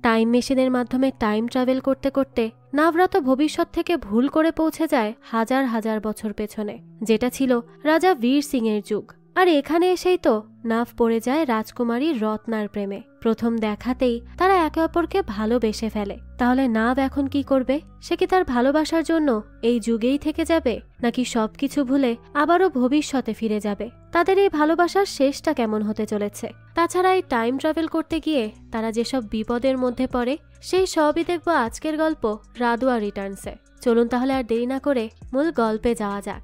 Time মেশিনের মাধ্যমে time travel করতে করতে নাভরা তো ভবিষ্যৎ থেকে ভুল করে পৌঁছে যায় হাজার হাজার বছর পেছনে, যেটা ছিল রাজা বীর সিং এর যুগ। আর এখানে এসেই তো নাভ পড়ে যায় রাজকুমারী রত্নার প্রেমে। প্রথম দেখাতেই তারা একে অপরকে ভালোবেসে ফেলে। তাহলে নাভ এখন কি করবে? সে কি তার ভালোবাসার জন্য এই যুগেই থেকে যাবে, নাকি সবকিছু ভুলে আবারও ভবিষ্যতে ফিরে যাবে? তাদের এই ভালোবাসার শেষটা কেমন হতে চলেছে? তাছাড়া এই টাইম ট্রাভেল করতে গিয়ে তারা যেসব বিপদের মধ্যে পড়ে, সেই সবই দেখব আজকের গল্প রাদুয়া রিটার্নসে। চলুন তাহলে আর দেরি না করে মূল গল্পে যাওয়া যাক।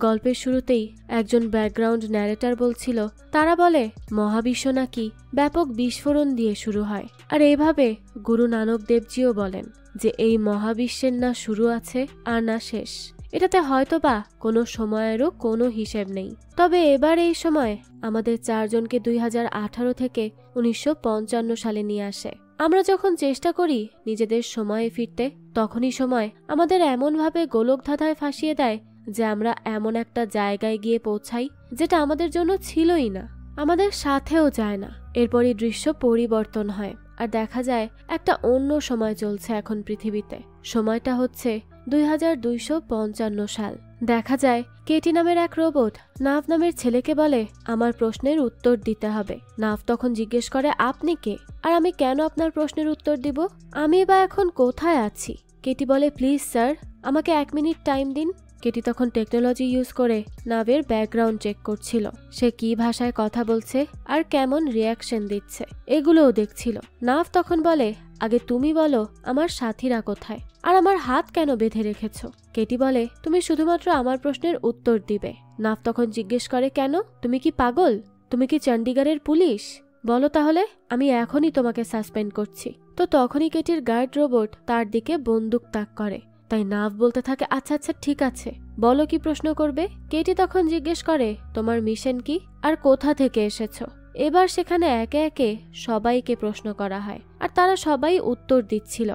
গল্পের শুরুতেই একজন ব্যাকগ্রাউন্ড ন্যারেটর বলছিল, তারা বলে মহাবিশ্ব নাকি ব্যাপক বিস্ফোরণ দিয়ে শুরু হয়। আর এইভাবে গুরু নানক দেবজিও বলেন যে এই মহাবিশ্বের না শুরু আছে আর না শেষ। এটাতে হয়তোবা কোনো সময়েরও কোনো হিসেব নেই। তবে এবার এই সময় আমাদের চারজনকে 2018 থেকে 1955 সালে নিয়ে আসে। আমরা যখন চেষ্টা করি নিজেদের সময়ে ফিরতে, তখনই সময় আমাদের এমনভাবে গোলকধাঁধায় ফাঁসিয়ে দেয় যে আমরা এমন একটা জায়গায় গিয়ে পৌঁছাই যেটা আমাদের জন্য ছিলই না, আমাদের সাথেও যায় না। এরপরই দৃশ্য পরিবর্তন হয় আর দেখা যায় একটা অন্য সময় চলছে এখন পৃথিবীতে। সময়টা হচ্ছে 2255 সাল। দেখা যায় কেটি নামের এক রোবট নাভ নামের ছেলেকে বলে আমার প্রশ্নের উত্তর দিতে হবে। নাভ তখন জিজ্ঞেস করে আপনি কে, আর আমি কেন আপনার প্রশ্নের উত্তর দিব? আমি বা এখন কোথায় আছি? কেটি বলে প্লিজ স্যার, আমাকে 1 মিনিট টাইম দিন। কেটি তখন টেকনোলজি ইউজ করে নাভের ব্যাকগ্রাউন্ড চেক করছিল। সে কি ভাষায় কথা বলছে আর কেমন রিয়াকশন দিচ্ছে এগুলোও দেখছিল। নাভ তখন বলে আগে তুমি বলো আমার সাথীরা কোথায়, আর আমার হাত কেন বেঁধে রেখেছ? কেটি বলে তুমি শুধুমাত্র আমার প্রশ্নের উত্তর দিবে। নাভ তখন জিজ্ঞেস করে কেন, তুমি কি পাগল? তুমি কি চণ্ডীগড়ের পুলিশ? বলো তাহলে, আমি এখনই তোমাকে সাসপেন্ড করছি। তো তখনই কেটির গার্ড রোবট তার দিকে বন্দুক তাক করে। তাই নাভ বলতে থাকে আচ্ছা আচ্ছা ঠিক আছে, বলো কি প্রশ্ন করবে? কেটি তখন জিজ্ঞেস করে তোমার মিশন কি আর কোথা থেকে এসেছো? এবার সেখানে একে একে সবাইকে প্রশ্ন করা হয় আর তারা সবাই উত্তর দিচ্ছিল।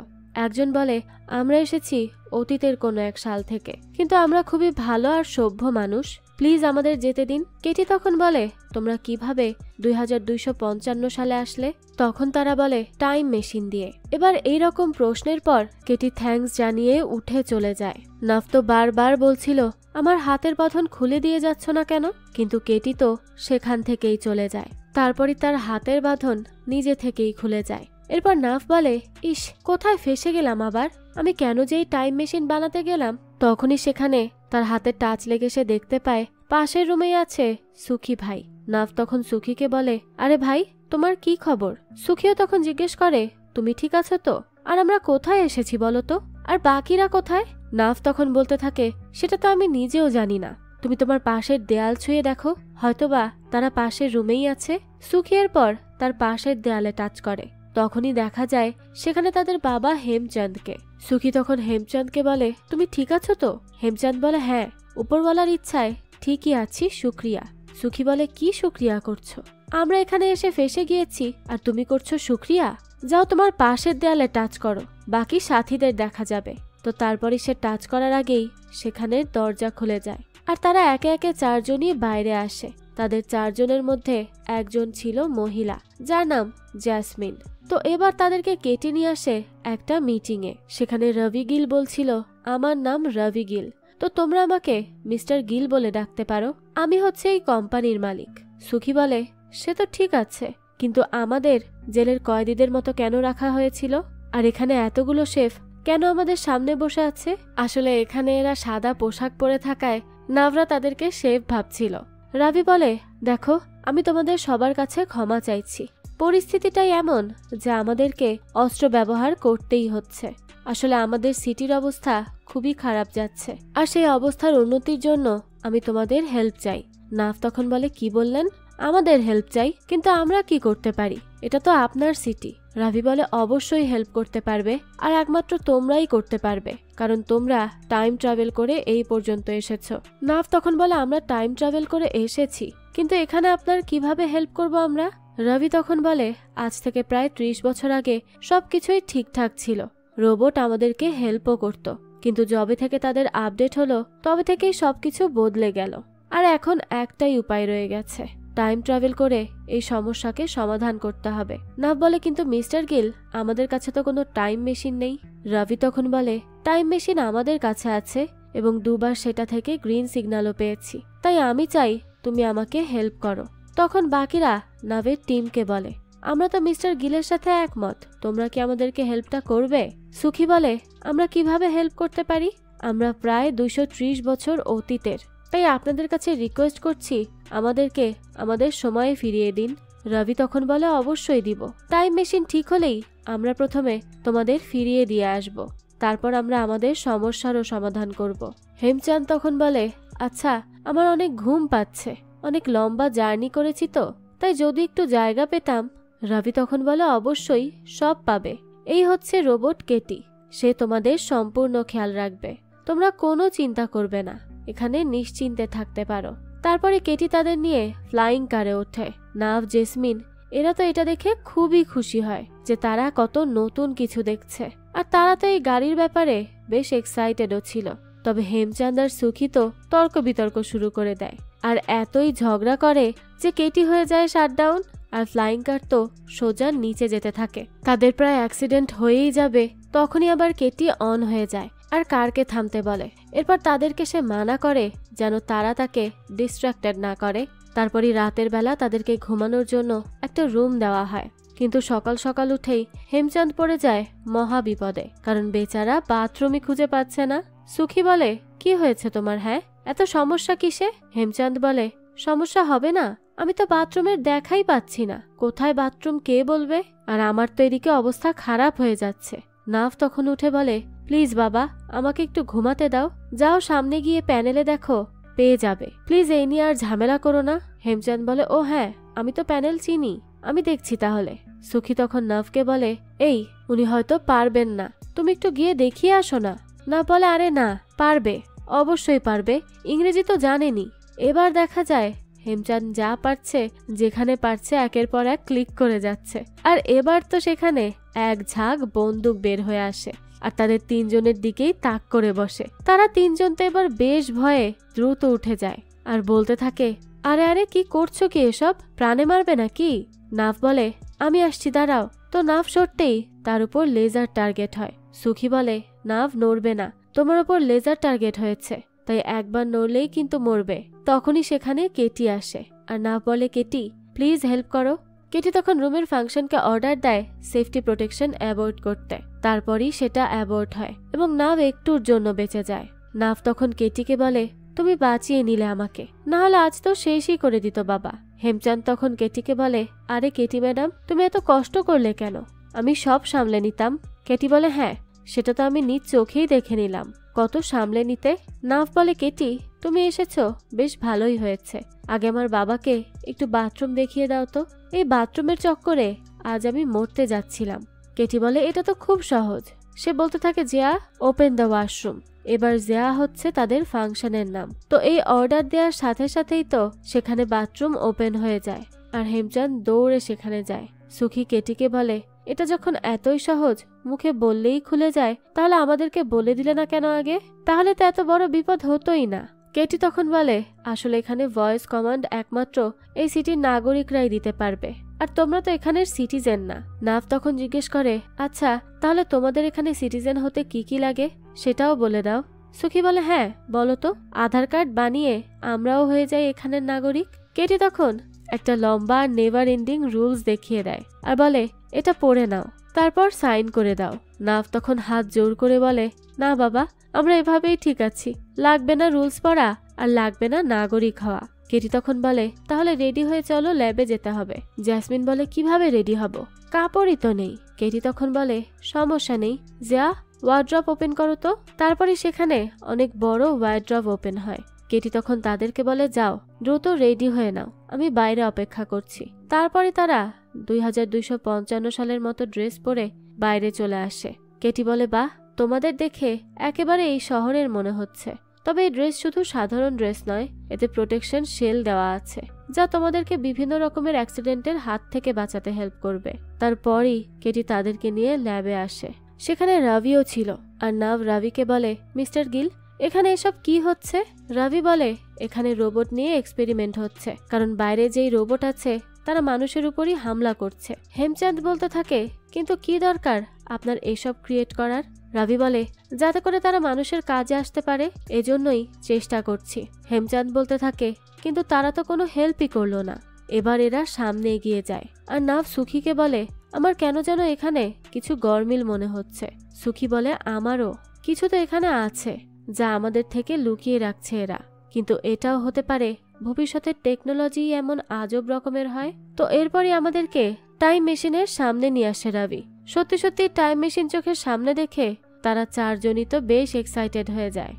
একজন বলে আমরা এসেছি অতীতের কোনো এক সাল থেকে, কিন্তু আমরা খুবই ভালো আর সভ্য মানুষ, প্লিজ আমাদের যেতে দিন। কেটি তখন বলে তোমরা কিভাবে 2255 সালে আসলে? তখন তারা বলে টাইম মেশিন দিয়ে। এবার এইরকম প্রশ্নের পর কেটি থ্যাঙ্কস জানিয়ে উঠে চলে যায়। নাভ তো বারবার বলছিল আমার হাতের বাঁধন খুলে দিয়ে যাচ্ছ না কেন, কিন্তু কেটি তো সেখান থেকেই চলে যায়। তারপরই তার হাতের বাঁধন নিজে থেকেই খুলে যায়। এরপর নাভ বলে ইস কোথায় ফেসে গেলাম আবার, আমি কেন যে এই টাইম মেশিন বানাতে গেলাম? তখনই সেখানে তার হাতে টাচ লেগে সে দেখতে পায় পাশের রুমেই আছে সুখী ভাই। নাভ তখন সুখীকে বলে আরে ভাই তোমার কি খবর? সুখীও তখন জিজ্ঞেস করে তুমি ঠিক আছো তো, আর আমরা কোথায় এসেছি বলো তো, আর বাকিরা কোথায়? নাভ তখন বলতে থাকে সেটা তো আমি নিজেও জানি না, তুমি তোমার পাশের দেয়াল ছুঁয়ে দেখো, হয়তোবা তারা পাশের রুমেই আছে। সুখী এরপর তার পাশের দেয়ালে টাচ করে। তখনই দেখা যায় সেখানে তাদের বাবা হেমচাঁদকে। সুখী তখন হেমচাঁদকে বলে তুমি ঠিক আছো তো? হেমচাঁদ বলে হ্যাঁ, উপরওয়ালার ইচ্ছায় ঠিকই আছি, শুক্রিয়া। সুখী বলে কি শুক্রিয়া করছো? আমরা এখানে এসে ফেসে গিয়েছি আর তুমি করছো শুক্রিয়া? যাও তোমার পাশের দেয়ালে টাচ করো, বাকি সাথীদের দেখা যাবে। তো তারপরে সে টাচ করার আগেই সেখানের দরজা খুলে যায় আর তারা একে একে চারজনই বাইরে আসে। তাদের চারজনের মধ্যে একজন ছিল মহিলা, যার নাম জ্যাসমিন। তো এবার তাদেরকে কেটে নিয়ে আসে একটা মিটিংয়ে। সেখানে রবি গিল বলছিল আমার নাম রবি গিল, তো তোমরা আমাকে মিস্টার গিল বলে ডাকতে পারো, আমি হচ্ছে এই কোম্পানির মালিক। সুখী বলে সে তো ঠিক আছে, কিন্তু আমাদের জেলের কয়েদিদের মতো কেন রাখা হয়েছিল, আর এখানে এতগুলো শেফ কেন আমাদের সামনে বসে আছে? আসলে এখানে এরা সাদা পোশাক পরে থাকায় নাভরা তাদেরকে শেফ ভাবছিল। রাবি বলে দেখো আমি তোমাদের সবার কাছে ক্ষমা চাইছি, পরিস্থিতিটাই এমন যে আমাদেরকে অস্ত্র ব্যবহার করতেই হচ্ছে। আসলে আমাদের সিটির অবস্থা খুবই খারাপ যাচ্ছে, আর সেই অবস্থার উন্নতির জন্য আমি তোমাদের হেল্প চাই। নাভ তখন বলে কি বললেন? আমাদের হেল্প চাই, কিন্তু আমরা কি করতে পারি? এটা তো আপনার সিটি। রাভি বলে অবশ্যই হেল্প করতে পারবে, আর একমাত্র তোমরাই করতে পারবে, কারণ তোমরা টাইম ট্রাভেল করে এই পর্যন্ত এসেছো। নাভ তখন বলে আমরা টাইম ট্রাভেল করে এসেছি, কিন্তু এখানে আপনার কিভাবে হেল্প করব আমরা? রবি তখন বলে আজ থেকে প্রায় 30 বছর আগে সবকিছুই ঠিকঠাক ছিল, রোবট আমাদেরকে হেল্পও করত, কিন্তু যবে থেকে তাদের আপডেট হলো তবে থেকেই সবকিছু বদলে গেল, আর এখন একটাই উপায় রয়ে গেছে, টাইম ট্রাভেল করে এই সমস্যাকে সমাধান করতে হবে। নাভ বলে কিন্তু মিস্টার গিল, আমাদের কাছে তো কোনো টাইম মেশিন নেই। রবি তখন বলে টাইম মেশিন আমাদের কাছে আছে এবং দুবার সেটা থেকে গ্রিন সিগন্যালও পেয়েছি, তাই আমি চাই তুমি আমাকে হেল্প করো। তখন বাকিরা নাভের টিমকে বলে আমরা তো মিস্টার গিলের সাথে একমত, তোমরা কি আমাদেরকে হেল্পটা করবে? সুখী বলে আমরা কিভাবে হেল্প করতে পারি? আমরা প্রায় 230 বছর অতীতের, তাই আপনাদের কাছে রিকোয়েস্ট করছি আমাদেরকে আমাদের সময়ে ফিরিয়ে দিন। রবি তখন বলে অবশ্যই দিব, টাইম মেশিন ঠিক হলেই আমরা প্রথমে তোমাদের ফিরিয়ে দিয়ে আসব, তারপর আমরা আমাদের সমস্যারও সমাধান করব। হেমচাঁদ তখন বলে আচ্ছা, আমার অনেক ঘুম পাচ্ছে, অনেক লম্বা জার্নি করেছি তো, তাই যদি একটু জায়গা পেতাম। রবি তখন বলে অবশ্যই, সব পাবে। এই হচ্ছে রোবট কেটি, সে তোমাদের সম্পূর্ণ খেয়াল রাখবে, তোমরা কোনো চিন্তা করবে না, এখানে নিশ্চিন্তে থাকতে পারো। তারপরে কেটি তাদের নিয়ে ফ্লাইং কারে ওঠে। নাভ, জেসমিন এরা তো এটা দেখে খুবই খুশি হয় যে তারা কত নতুন কিছু দেখছে, আর তারা তো এই গাড়ির ব্যাপারে বেশ এক্সাইটেডও ছিল। তবে হেমচাঁদ আর সুখী তো তর্ক বিতর্ক শুরু করে দেয়, আর এতই ঝগড়া করে যে কেটি হয়ে যায় শাটডাউন, আর ফ্লাইং কার তো সোজা নিচে যেতে থাকে। তাদের প্রায় অ্যাক্সিডেন্ট হয়েই যাবে, তখনই আবার কেটি অন হয়ে যায় আর কারকে থামতে বলে। এরপর তাদেরকে সে মানা করে যেন তারা তাকে ডিস্ট্রাক্টেড না করে। তারপরই রাতের বেলা তাদেরকে ঘুমানোর জন্য একটা রুম দেওয়া হয়, কিন্তু সকাল সকাল উঠেই হেমচাঁদ পড়ে যায় মহা বিপদে, কারণ বেচারা বাথরুমই খুঁজে পাচ্ছে না। সুখী বলে কি হয়েছে তোমার, হ্যাঁ এত সমস্যা কিসে? হেমচাঁদ বলে সমস্যা হবে না, আমি তো বাথরুমের দেখাই পাচ্ছি না, কোথায় বাথরুম কে বলবে, আর আমার তো এদিকে অবস্থা খারাপ হয়ে যাচ্ছে। নাভ তখন উঠে বলে প্লিজ বাবা, আমাকে একটু ঘুমাতে দাও, যাও সামনে গিয়ে প্যানেলে দেখো, পেয়ে যাবে, প্লিজ এই নিয়ে আর ঝামেলা করো না। হেমচাঁদ বলে ও হ্যাঁ, আমি তো প্যানেল চিনি, আমি দেখছি তাহলে। সুখী তখন নাভকে বলে এই উনি হয়তো পারবেন না, তুমি একটু গিয়ে দেখিয়ে আসো না। নাভ বলে আরে না, পারবে, অবশ্যই পারবে, ইংরেজি তো জানেনি। এবার দেখা যায় হেমচাঁদ যা পারছে, যেখানে পারছে একের পর এক ক্লিক করে যাচ্ছে, আর এবার তো সেখানে এক ঝাঁক বন্দুক বের হয়ে আসে আর তাদের তিনজনের দিকেই তাক করে বসে। তারা তিনজন তো এবার বেশ ভয়ে দ্রুত উঠে যায় আর বলতে থাকে আরে আরে কি করছো কি এসব, প্রাণে মারবে নাকি? নাভ বলে আমি আসছি, দাঁড়াও। তো নাভ সরতেই তার উপর লেজার টার্গেট হয়। সুখী বলে নাভ নড়বে না, তোমার উপর লেজার টার্গেট হয়েছে, তাই একবার নড়লেই কিন্তু মরবে। তখনই সেখানে কেটি আসে আর নাভ বলে কেটি প্লিজ হেল্প করো। কেটি তখন রুমের ফাংশনকে অর্ডার দেয় সেফটি প্রোটেকশন অ্যাভয়েড করতে, তারপরই সেটা অ্যাভয়েড হয় এবং নাভ একটুর জন্য বেঁচে যায়। নাভ তখন কেটিকে বলে তুমি বাঁচিয়ে নিলে আমাকে, না হলে আজ তো শেষই করে দিত বাবা। হেমচাঁদ তখন কেটিকে বলে আরে কেটি ম্যাডাম, তুমি এত কষ্ট করলে কেন, আমি সব সামলে নিতাম। কেটি বলে হ্যাঁ, সেটা তো আমি নিজ চোখেই দেখে নিলাম, কত সামলে নিতে। নাভ বলে কেটি তুমি এসেছো, বেশ ভালোই হয়েছে, আগে আমার বাবাকে একটু বাথরুম দেখিয়ে দাও তো, এই বাথরুমের চক্করে আজ আমি মরতে যাচ্ছিলাম। কেটি বলে এটা তো খুব সহজ। সে বলতে থাকে জিয়া ওপেন দ্য ওয়াশরুম। এবার জিয়া হচ্ছে তাদের ফাংশনের নাম, তো এই অর্ডার দেওয়ার সাথে সাথেই তো সেখানে বাথরুম ওপেন হয়ে যায় আর হেমচাঁদ দৌড়ে সেখানে যায়। সুখী কেটিকে বলে এটা যখন এতই সহজ, মুখে বললেই খুলে যায়, তাহলে আমাদেরকে বলে দিলে না কেন আগে, তাহলে তো এত বড় বিপদ হতোই না। কেটি তখন বলে আসলে এখানে ভয়েস কমান্ড একমাত্র এই সিটির নাগরিকরাই দিতে পারবে, আর তোমরা তো এখানের সিটিজেন না। নাভ তখন জিজ্ঞেস করে আচ্ছা তাহলে তোমাদের এখানে সিটিজেন হতে কি কি লাগে সেটাও বলে দাও। সুখী বলে হ্যাঁ বলো তো, আধার কার্ড বানিয়ে আমরাও হয়ে যাই এখানের নাগরিক। কেটি তখন একটা লম্বা নেভার এন্ডিং রুলস দেখিয়ে দেয় আর বলে এটা পড়ে নাও, তারপর সাইন করে দাও। নাভ তখন হাত জোর করে বলে না বাবা, আমরা এভাবেই ঠিক আছি, লাগবে না রুলস পড়া আর লাগবে না নাগরিক হওয়া। কেটি তখন বলে তাহলে রেডি হয়ে চলো, ল্যাবে যেতে হবে। জেসমিন বলে কিভাবে রেডি হব, কাপড়ই তো নেই। কেটি তখন বলে সমস্যা নেই, যা ওয়ার্ড্রপ ওপেন করো তো। তারপরে সেখানে অনেক বড় ওয়ার্ড্রপ ওপেন হয়। কেটি তখন তাদেরকে বলে যাও দ্রুত রেডি হয়ে নাও, আমি বাইরে অপেক্ষা করছি। তারপরে তারা 2255 সালের মতো ড্রেস পরে বাইরে চলে আসে। কেটি বলে বাহ, তোমাদের দেখে একেবারে এই শহরের মনে হচ্ছে, তবে এই ড্রেস শুধু সাধারণ ড্রেস নয়, এতে প্রোটেকশন শেল দেওয়া আছে যা তোমাদেরকে বিভিন্ন রকমের অ্যাক্সিডেন্টের হাত থেকে বাঁচাতে হেল্প করবে। তারপরই কেটি তাদেরকে নিয়ে ল্যাবে আসে, সেখানে রবিও ছিল। আর নাভ রবিকে বলে মিস্টার গিল, এখানে এসব কি হচ্ছে? রবি বলে এখানে রোবট নিয়ে এক্সপেরিমেন্ট হচ্ছে, কারণ বাইরে যেই রোবট আছে তারা মানুষের উপরই হামলা করছে। হেমচাঁদ বলতে থাকে, কিন্তু কি দরকার আপনার এসব ক্রিয়েট করার? রাভি বলে, যাতে করে তারা মানুষের কাজে আসতে পারে, এজন্যই চেষ্টা করছি। হেমচাঁদ বলতে থাকে, কিন্তু তারা তো কোনো হেল্পই করলো না। এবার এরা সামনে এগিয়ে যায়, আর নাভ সুখিকে বলে, আমার কেন যেন এখানে কিছু গরমিল মনে হচ্ছে। সুখী বলে, আমারও। কিছু তো এখানে আছে যা আমাদের থেকে লুকিয়ে রাখছে এরা, কিন্তু এটাও হতে পারে ভবিষ্যতের টেকনোলজি এমন আজব রকমের হয়। তো এরপরই আমাদেরকে টাইম মেশিনের সামনে নিয়ে আসে রাভি। সত্যি সত্যি টাইম মেশিন চোখের সামনে দেখে তারা চারজনই তো বেশ এক্সাইটেড হয়ে যায়।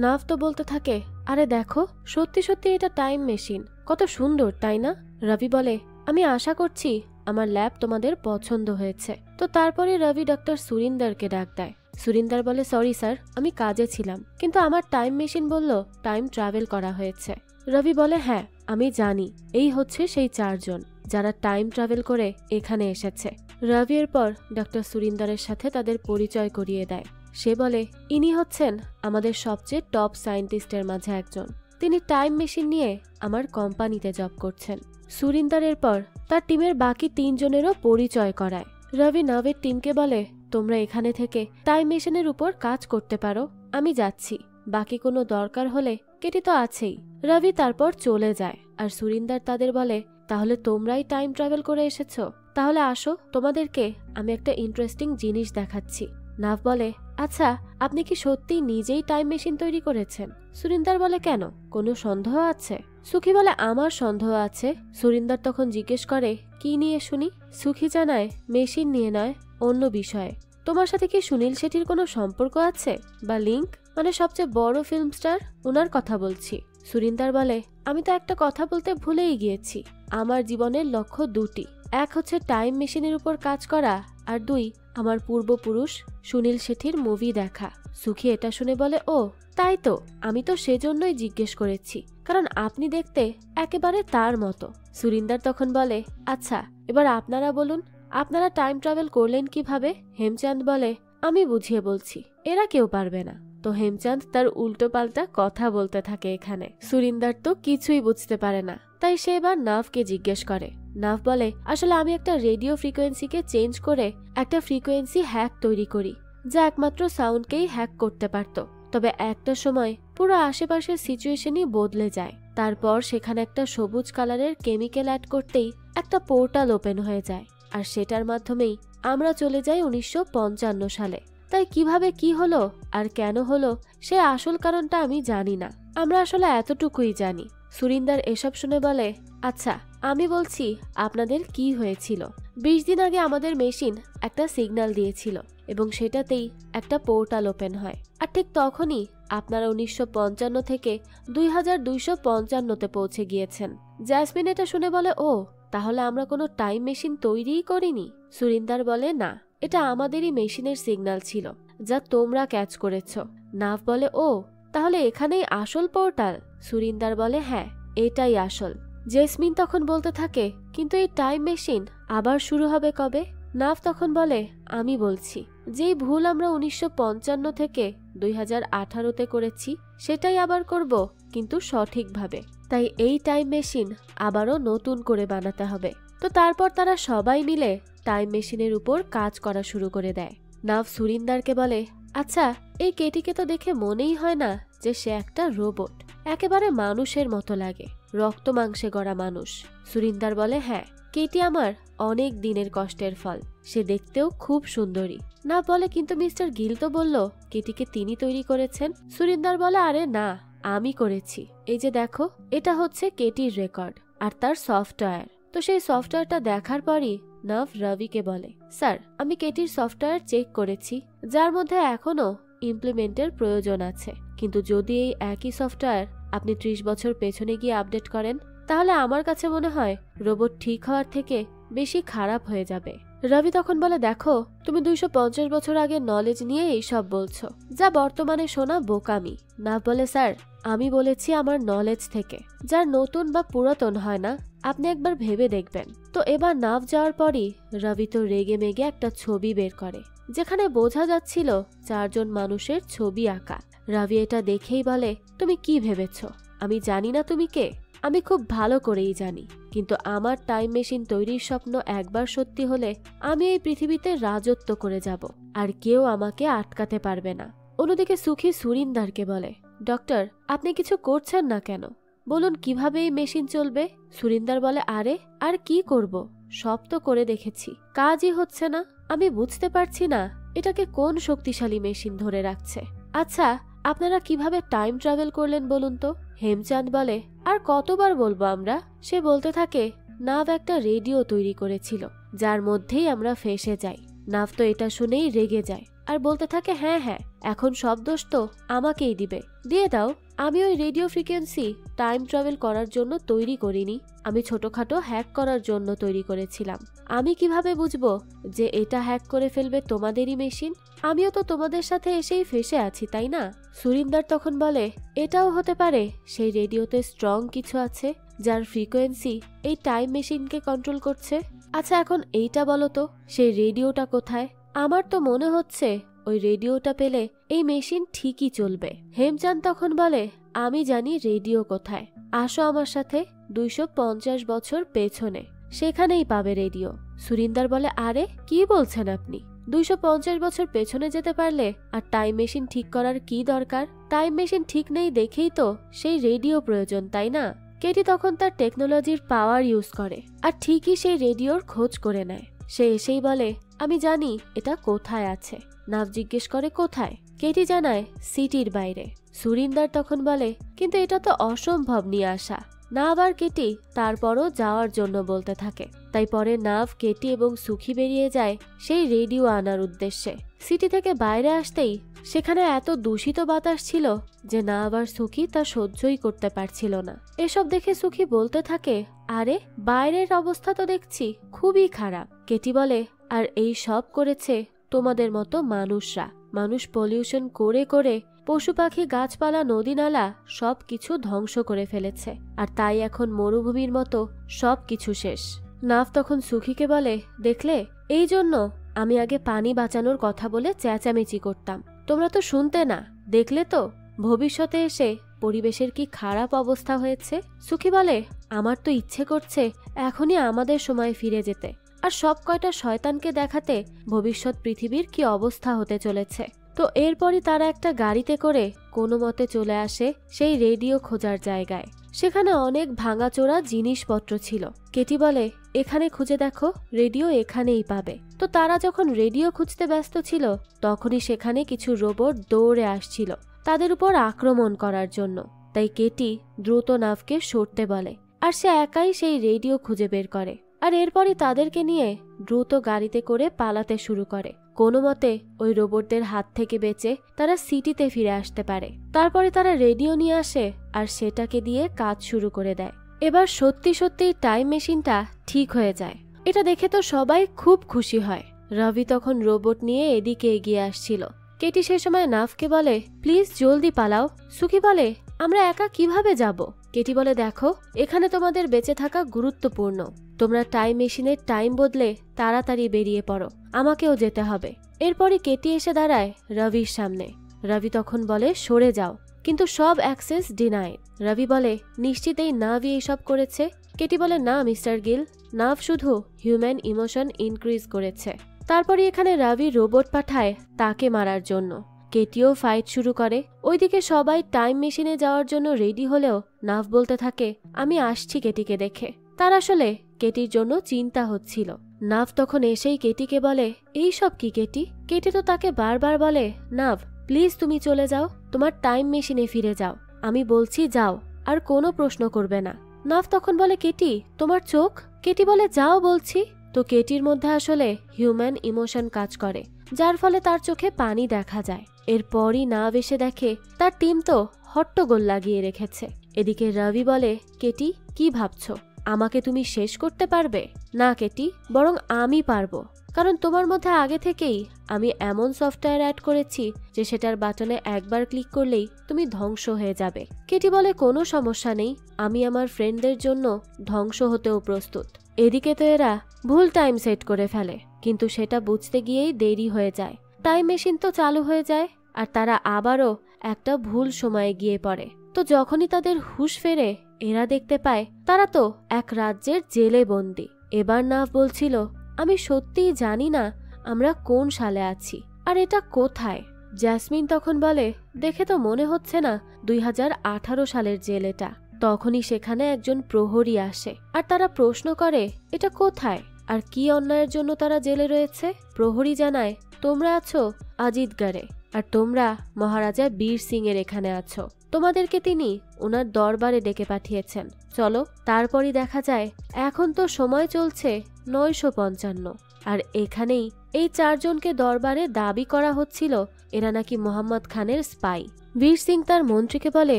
নাভ তো বলতে থাকে, আরে দেখো, সত্যি সত্যি এটা টাইম মেশিন, কত সুন্দর তাই না? রবি বলে, আমি আশা করছি আমার ল্যাব তোমাদের পছন্দ হয়েছে। তো তারপরে রবি ডক্টর সুরিন্দারকে ডাক দেয়। সুরিন্দার বলে, সরি স্যার, আমি কাজে ছিলাম, কিন্তু আমার টাইম মেশিন বলল টাইম ট্রাভেল করা হয়েছে। রবি বলে, হ্যাঁ আমি জানি, এই হচ্ছে সেই চারজন যারা টাইম ট্রাভেল করে এখানে এসেছে। রবি এর পর ডক্টর সুরিন্দারের সাথে তাদের পরিচয় করিয়ে দেয়। সে বলে, ইনি হচ্ছেন আমাদের সবচেয়ে টপ সায়েন্টিস্টের মাঝে একজন। তিনি টাইম মেশিন নিয়ে আমার কোম্পানিতে জব করছেন। সুরিন্দারের পর তার টিমের বাকি 3 জনেরও পরিচয় করায়। রবি নাভের টিমকে বলে, তোমরা এখানে থেকে টাইম মেশিনের উপর কাজ করতে পারো, আমি যাচ্ছি, বাকি কোনো দরকার হলে কেটি তো আছেই। রবি তারপর চলে যায়, আর সুরিন্দার তাদের বলে, তাহলে তোমরাই টাইম ট্রাভেল করে এসেছো, তাহলে আসো, তোমাদেরকে আমি একটা ইন্টারেস্টিং জিনিস দেখাচ্ছি। নাভ বলে, আচ্ছা আপনি কি সত্যি নিজেই টাইম মেশিন তৈরি করেছেন? সুরিন্দার বলে, কেন, কোনো সন্দেহ আছে? সুখী বলে, আমার সন্দেহ আছে। সুরিন্দার তখন জিজ্ঞেস করে, কি নিয়ে শুনি? সুখী জানায়, মেশিন নিয়ে নয়, অন্য বিষয়ে। তোমার সাথে কি সুনীল শেঠির কোনো সম্পর্ক আছে বা লিঙ্ক? মানে সবচেয়ে বড় ফিল্ম স্টার, ওনার কথা বলছি। সুরিন্দার বলে, আমি তো একটা কথা বলতে ভুলেই গিয়েছি, আমার জীবনের লক্ষ্য 2টি, এক হচ্ছে টাইম মেশিনের উপর কাজ করা, আর 2 আমার পূর্বপুরুষ সুনীল শেঠির মুভি দেখা। সুখী এটা শুনে বলে, ও তাই তো, আমি তো সেজন্যই জিজ্ঞেস করেছি, কারণ আপনি দেখতে একেবারে তার মতো। সুরিন্দার তখন বলে, আচ্ছা এবার আপনারা বলুন, আপনারা টাইম ট্রাভেল করলেন কিভাবে? হেমচাঁদ বলে, আমি বুঝিয়ে বলছি, এরা কেউ পারবে না। তো হেমচাঁদ তার উল্টো পাল্টা কথা বলতে থাকে এখানে। সুরিন্দার তো কিছুই বুঝতে পারে না, তাই সে এবার নাভকে জিজ্ঞেস করে। নাভ বলে, আসলে আমি একটা রেডিও ফ্রিকোয়েন্সিকে চেঞ্জ করে একটা ফ্রিকোয়েন্সি হ্যাক তৈরি করি, যা একমাত্র সাউন্ডকেই হ্যাক করতে পারত। তবে একটা সময় পুরো আশেপাশের সিচুয়েশনই বদলে যায়। তারপর সেখানে একটা সবুজ কালারের কেমিক্যাল অ্যাড করতেই একটা পোর্টাল ওপেন হয়ে যায়, আর সেটার মাধ্যমেই আমরা চলে যাই 1955 সালে। তাই কিভাবে কি হলো আর কেন হলো সে আসল কারণটা আমি জানি না, আমরা আসলে এতটুকুই জানি। সুরিন্দার এসব শুনে বলে, আচ্ছা আমি বলছি আপনাদের কি হয়েছিল। 20 দিন আগে আমাদের মেশিন একটা সিগন্যাল দিয়েছিল এবং সেটাতেই একটা পোর্টাল ওপেন হয়, আর ঠিক তখনই আপনারা 1955 থেকে 2255-তে পৌঁছে গিয়েছেন। জ্যাসমিন এটা শুনে বলে, ও তাহলে আমরা কোনো টাইম মেশিন তৈরিই করিনি? সুরিন্দার বলে, না, এটা আমাদেরই মেশিনের সিগন্যাল ছিল যা তোমরা ক্যাচ করেছ। নাভ বলে, ও তাহলে এখানেই আসল পোর্টাল? সুরিন্দার বলে, হ্যাঁ এটাই আসল। জেসমিন তখন বলতে থাকে, কিন্তু এই টাইম মেশিন আবার শুরু হবে কবে? নাভ তখন বলে, আমি বলছি, যেই ভুল আমরা 1955 থেকে 2018-তে করেছি সেটাই আবার করব, কিন্তু সঠিকভাবে। তাই এই টাইম মেশিন আবারও নতুন করে বানাতে হবে। তো তারপর তারা সবাই মিলে টাইম মেশিনের উপর কাজ করা শুরু করে দেয়। নাভ সুরিন্দারকে বলে, আচ্ছা এই কেটিকে তো দেখে মনেই হয় না যে সে একটা রোবট, একেবারে মানুষের মতো লাগে, রক্ত মাংসে গড়া মানুষ। সুরিন্দার বলে, হ্যাঁ কেটি আমার অনেক দিনের কষ্টের ফল, সে দেখতেও খুব সুন্দরী। না বলে, কিন্তু মিস্টার গিল তো বলল কেটিকে তিনি তৈরি করেছেন। সুরিন্দার বলে, আরে না, আমি করেছি, এই যে দেখো, এটা হচ্ছে কেটির রেকর্ড আর তার সফটওয়্যার। তো সেই সফটওয়্যারটা দেখার পরই নাভ রবিকে বলে, স্যার আমি কেটির সফটওয়্যার চেক করেছি, যার মধ্যে এখনো ইমপ্লিমেন্টের প্রয়োজন আছে, কিন্তু যদি এই একই সফটওয়্যার আপনি 30 বছর পেছনে গিয়ে আপডেট করেন তাহলে আমার কাছে মনে হয় রোবট ঠিক হওয়ার থেকে বেশি খারাপ হয়ে যাবে। রবি তখন বলে, দেখো তুমি 250 বছর আগের নলেজ নিয়ে এইসব বলছো, যা বর্তমানে শোনা বোকামি। নাভ বলে, স্যার আমি বলেছি আমার নলেজ থেকে, যার নতুন বা পুরাতন হয় না, আপনি একবার ভেবে দেখবেন। তো এবার নাভ যাওয়ার পরই রবি তো রেগে মেগে একটা ছবি বের করে, যেখানে বোঝা যাচ্ছিল 4 জন মানুষের ছবি আঁকা। রবি এটা দেখেই বলে, তুমি কি ভেবেছো আমি জানি না তুমি কে? আমি খুব ভালো করেই জানি, কিন্তু আমার টাইম মেশিন তৈরির স্বপ্ন একবার সত্যি হলে আমি এই পৃথিবীতে রাজত্ব করে যাব, আর কেউ আমাকে আটকাতে পারবে না। অন্যদিকে সুখী সুরিন্দারকে বলে, ডক্টর, আপনি কিছু করছেন না কেন? বলুন কিভাবে এই মেশিন চলবে? সুরিন্দার বলে, আরে আর কি করব, সব তো করে দেখেছি, কাজই হচ্ছে না। আমি বুঝতে পারছি না এটাকে কোন শক্তিশালী মেশিন ধরে রাখছে। আচ্ছা, আপনারা কিভাবে টাইম ট্রাভেল করলেন বলুন তো? হেমচাঁদ বলে, আর কতবার বলবো আমরা? সে বলতে থাকে, নাভ একটা রেডিও তৈরি করেছিল যার মধ্যেই আমরা ফেসে যাই। নাভ তো এটা শুনেই রেগে যায় আর বলতে থাকে, হ্যাঁ হ্যাঁ, এখন সব দোষ তো আমাকেই দিবে, দিয়ে দাও। আমি ওই রেডিও ফ্রিকোয়েন্সি টাইম ট্রাভেল করার জন্য তৈরি করিনি, আমি ছোটখাটো হ্যাক করার জন্য তৈরি করেছিলাম। আমি কিভাবে বুঝবো যে এটা হ্যাক করে ফেলবে তোমাদেরই মেশিন? আমিও তো তোমাদের সাথে এসেই ফেসে আছি, তাই না? সুরিন্দার তখন বলে, এটাও হতে পারে সেই রেডিওতে স্ট্রং কিছু আছে যার ফ্রিকোয়েন্সি এই টাইম মেশিনকে কন্ট্রোল করছে। আচ্ছা, এখন এইটা বলো তো, সেই রেডিওটা কোথায়? আমার তো মনে হচ্ছে ওই রেডিওটা পেলে এই মেশিন ঠিকই চলবে। হেমচাঁদ তখন বলে, আমি জানি রেডিও কোথায়, আসো আমার সাথে 250 বছর পেছনে, সেখানেই পাবে রেডিও। সুরিন্দার বলে, আরে কি বলছেন আপনি? 250 বছর পেছনে যেতে পারলে আর টাইম মেশিন ঠিক করার কি দরকার? টাইম মেশিন ঠিক নেই দেখেই তো সেই রেডিও প্রয়োজন, তাই না? কেটি তখন তার টেকনোলজির পাওয়ার ইউজ করে আর ঠিকই সেই রেডিওর খোঁজ করে নেয়। সে এসেই বলে, আমি জানি এটা কোথায় আছে। নাভ জিজ্ঞেস করে, কোথায়? কেটি জানায়, সিটির বাইরে। সুরিন্দার তখন বলে, কিন্তু এটা তো অসম্ভব নিয়ে আসা। নাভ আর কেটি তারপরও যাওয়ার জন্য বলতে থাকে। তাই পরে নাভ, কেটি এবং সুখী বেরিয়ে যায় সেই রেডিও আনার উদ্দেশ্যে। সিটি থেকে বাইরে আসতেই সেখানে এত দূষিত বাতাস ছিল যে নাভ আর সুখী তা সহ্যই করতে পারছিল না। এসব দেখে সুখী বলতে থাকে, আরে বাইরের অবস্থা তো দেখছি খুবই খারাপ। কেটি বলে, আর এই সব করেছে তোমাদের মতো মানুষরা। মানুষ পলিউশন করে করে পশু পাখি, গাছপালা, নদী নালা সব কিছু ধ্বংস করে ফেলেছে, আর তাই এখন মরুভূমির মতো সব কিছু শেষ। নাভ তখন সুখীকে বলে, দেখলে, এই জন্য আমি আগে পানি বাঁচানোর কথা বলে চেঁচামেচি করতাম, তোমরা তো শুনতে না। দেখলে তো ভবিষ্যতে এসে পরিবেশের কি খারাপ অবস্থা হয়েছে। সুখী বলে, আমার তো ইচ্ছে করছে এখনই আমাদের সময় ফিরে যেতে আর সব কয়টা শয়তানকে দেখাতে ভবিষ্যৎ পৃথিবীর কি অবস্থা হতে চলেছে। তো এরপরই তারা একটা গাড়িতে করে কোনো মতে চলে আসে সেই রেডিও খোঁজার জায়গায়। সেখানে অনেক ভাঙাচোরা জিনিসপত্র ছিল। কেটি বলে, এখানে খুঁজে দেখো, রেডিও এখানেই পাবে। তো তারা যখন রেডিও খুঁজতে ব্যস্ত ছিল তখনই সেখানে কিছু রোবট দৌড়ে আসছিল তাদের উপর আক্রমণ করার জন্য। তাই কেটি দ্রুত নাভকে সরতে বলে আর সে একাই সেই রেডিও খুঁজে বের করে। আর এরপরই তাদেরকে নিয়ে দ্রুত গাড়িতে করে পালাতে শুরু করে। কোনো মতে ওই রোবটদের হাত থেকে বেঁচে তারা সিটিতে ফিরে আসতে পারে। তারপরে তারা রেডিও নিয়ে আসে আর সেটাকে দিয়ে কাজ শুরু করে দেয়। এবার সত্যি সত্যি টাইম মেশিনটা ঠিক হয়ে যায়। এটা দেখে তো সবাই খুব খুশি হয়। রবি তখন রোবট নিয়ে এদিকে এগিয়ে আসছিল। কেটি সে সময় নাভকে বলে, প্লিজ জলদি পালাও। সুখী বলে, আমরা একা কিভাবে যাব? কেটি বলে, দেখো, এখানে তোমাদের বেঁচে থাকা গুরুত্বপূর্ণ। তোমরা টাইম মেশিনের টাইম বদলে তাড়াতাড়ি বেরিয়ে পড়ো, আমাকেও যেতে হবে। এরপরই কেটি এসে দাঁড়ায় রবির সামনে। রবি তখন বলে, সরে যাও, কিন্তু সব অ্যাক্সেস ডিনাইড। রবি বলে, নিশ্চিত এই নাভই এইসব করেছে? কেটি বলে, না মিস্টার গিল, নাভ শুধু হিউম্যান ইমোশন ইনক্রিজ করেছে। তারপরে এখানে রবি রোবট পাঠায় তাকে মারার জন্য। কেটিও ফাইট শুরু করে। ওইদিকে সবাই টাইম মেশিনে যাওয়ার জন্য রেডি হলেও নাভ বলতে থাকে, আমি আসছি কেটিকে দেখে। তার আসলে কেটির জন্য চিন্তা হচ্ছিল। নাভ তখন এসেই কেটিকে বলে, এই সব কি কেটি? কেটি তো তাকে বারবার বলে, নাভ প্লিজ তুমি চলে যাও, তোমার টাইম মেশিনে ফিরে যাও, আমি বলছি যাও, আর কোনো প্রশ্ন করবে না। নাভ তখন বলে, কেটি তোমার চোখ? কেটি বলে, যাও বলছি। তো কেটির মধ্যে আসলে হিউম্যান ইমোশন কাজ করে, যার ফলে তার চোখে পানি দেখা যায়। এরপরই নাভ এসে দেখে তার টিম তো হট্টগোল লাগিয়ে রেখেছে। এদিকে রবি বলে, কেটি কি ভাবছো, আমাকে তুমি শেষ করতে পারবে? না কেটি, বরং আমি পারবো, কারণ তোমার মধ্যে আগে থেকেই আমি এমন সফটওয়্যার অ্যাড করেছি যে সেটার বাটনে একবার ক্লিক করলেই তুমি ধ্বংস হয়ে যাবে। কেটি বলে, কোনো সমস্যা নেই, আমি আমার ফ্রেন্ডদের জন্য ধ্বংস হতেও প্রস্তুত। এদিকে তো এরা ভুল টাইম সেট করে ফেলে, কিন্তু সেটা বুঝতে গিয়েই দেরি হয়ে যায়। টাইম মেশিন তো চালু হয়ে যায় আর তারা আবারও একটা ভুল সময়ে গিয়ে পড়ে। তো যখনই তাদের হুঁশ ফেরে এরা দেখতে পায় তারা তো এক রাজ্যের জেলে বন্দী। এবার নাভ বলছিল, আমি সত্যিই জানি না আমরা কোন সালে আছি আর এটা কোথায়। জ্যাসমিন তখন বলে, দেখে তো মনে হচ্ছে না 2018 সালের জেল এটা। তখনই সেখানে একজন প্রহরী আসে আর তারা প্রশ্ন করে এটা কোথায় আর কি অন্যায়ের জন্য তারা জেলে রয়েছে। প্রহরী জানায়, তোমরা আছো আজিতগড়ে আর তোমরা মহারাজা বীর সিং এর এখানে আছো। তোমাদেরকে তিনি ওনার দরবারে ডেকে পাঠিয়েছেন। চলো। তারপরই দেখা যায় এখন তো সময় চলছে 955 আর এখানেই এই 4 জনকে দরবারে দাবি করা হচ্ছিল এরা নাকি মোহাম্মদ খানের স্পাই। বীর সিং তার মন্ত্রীকে বলে,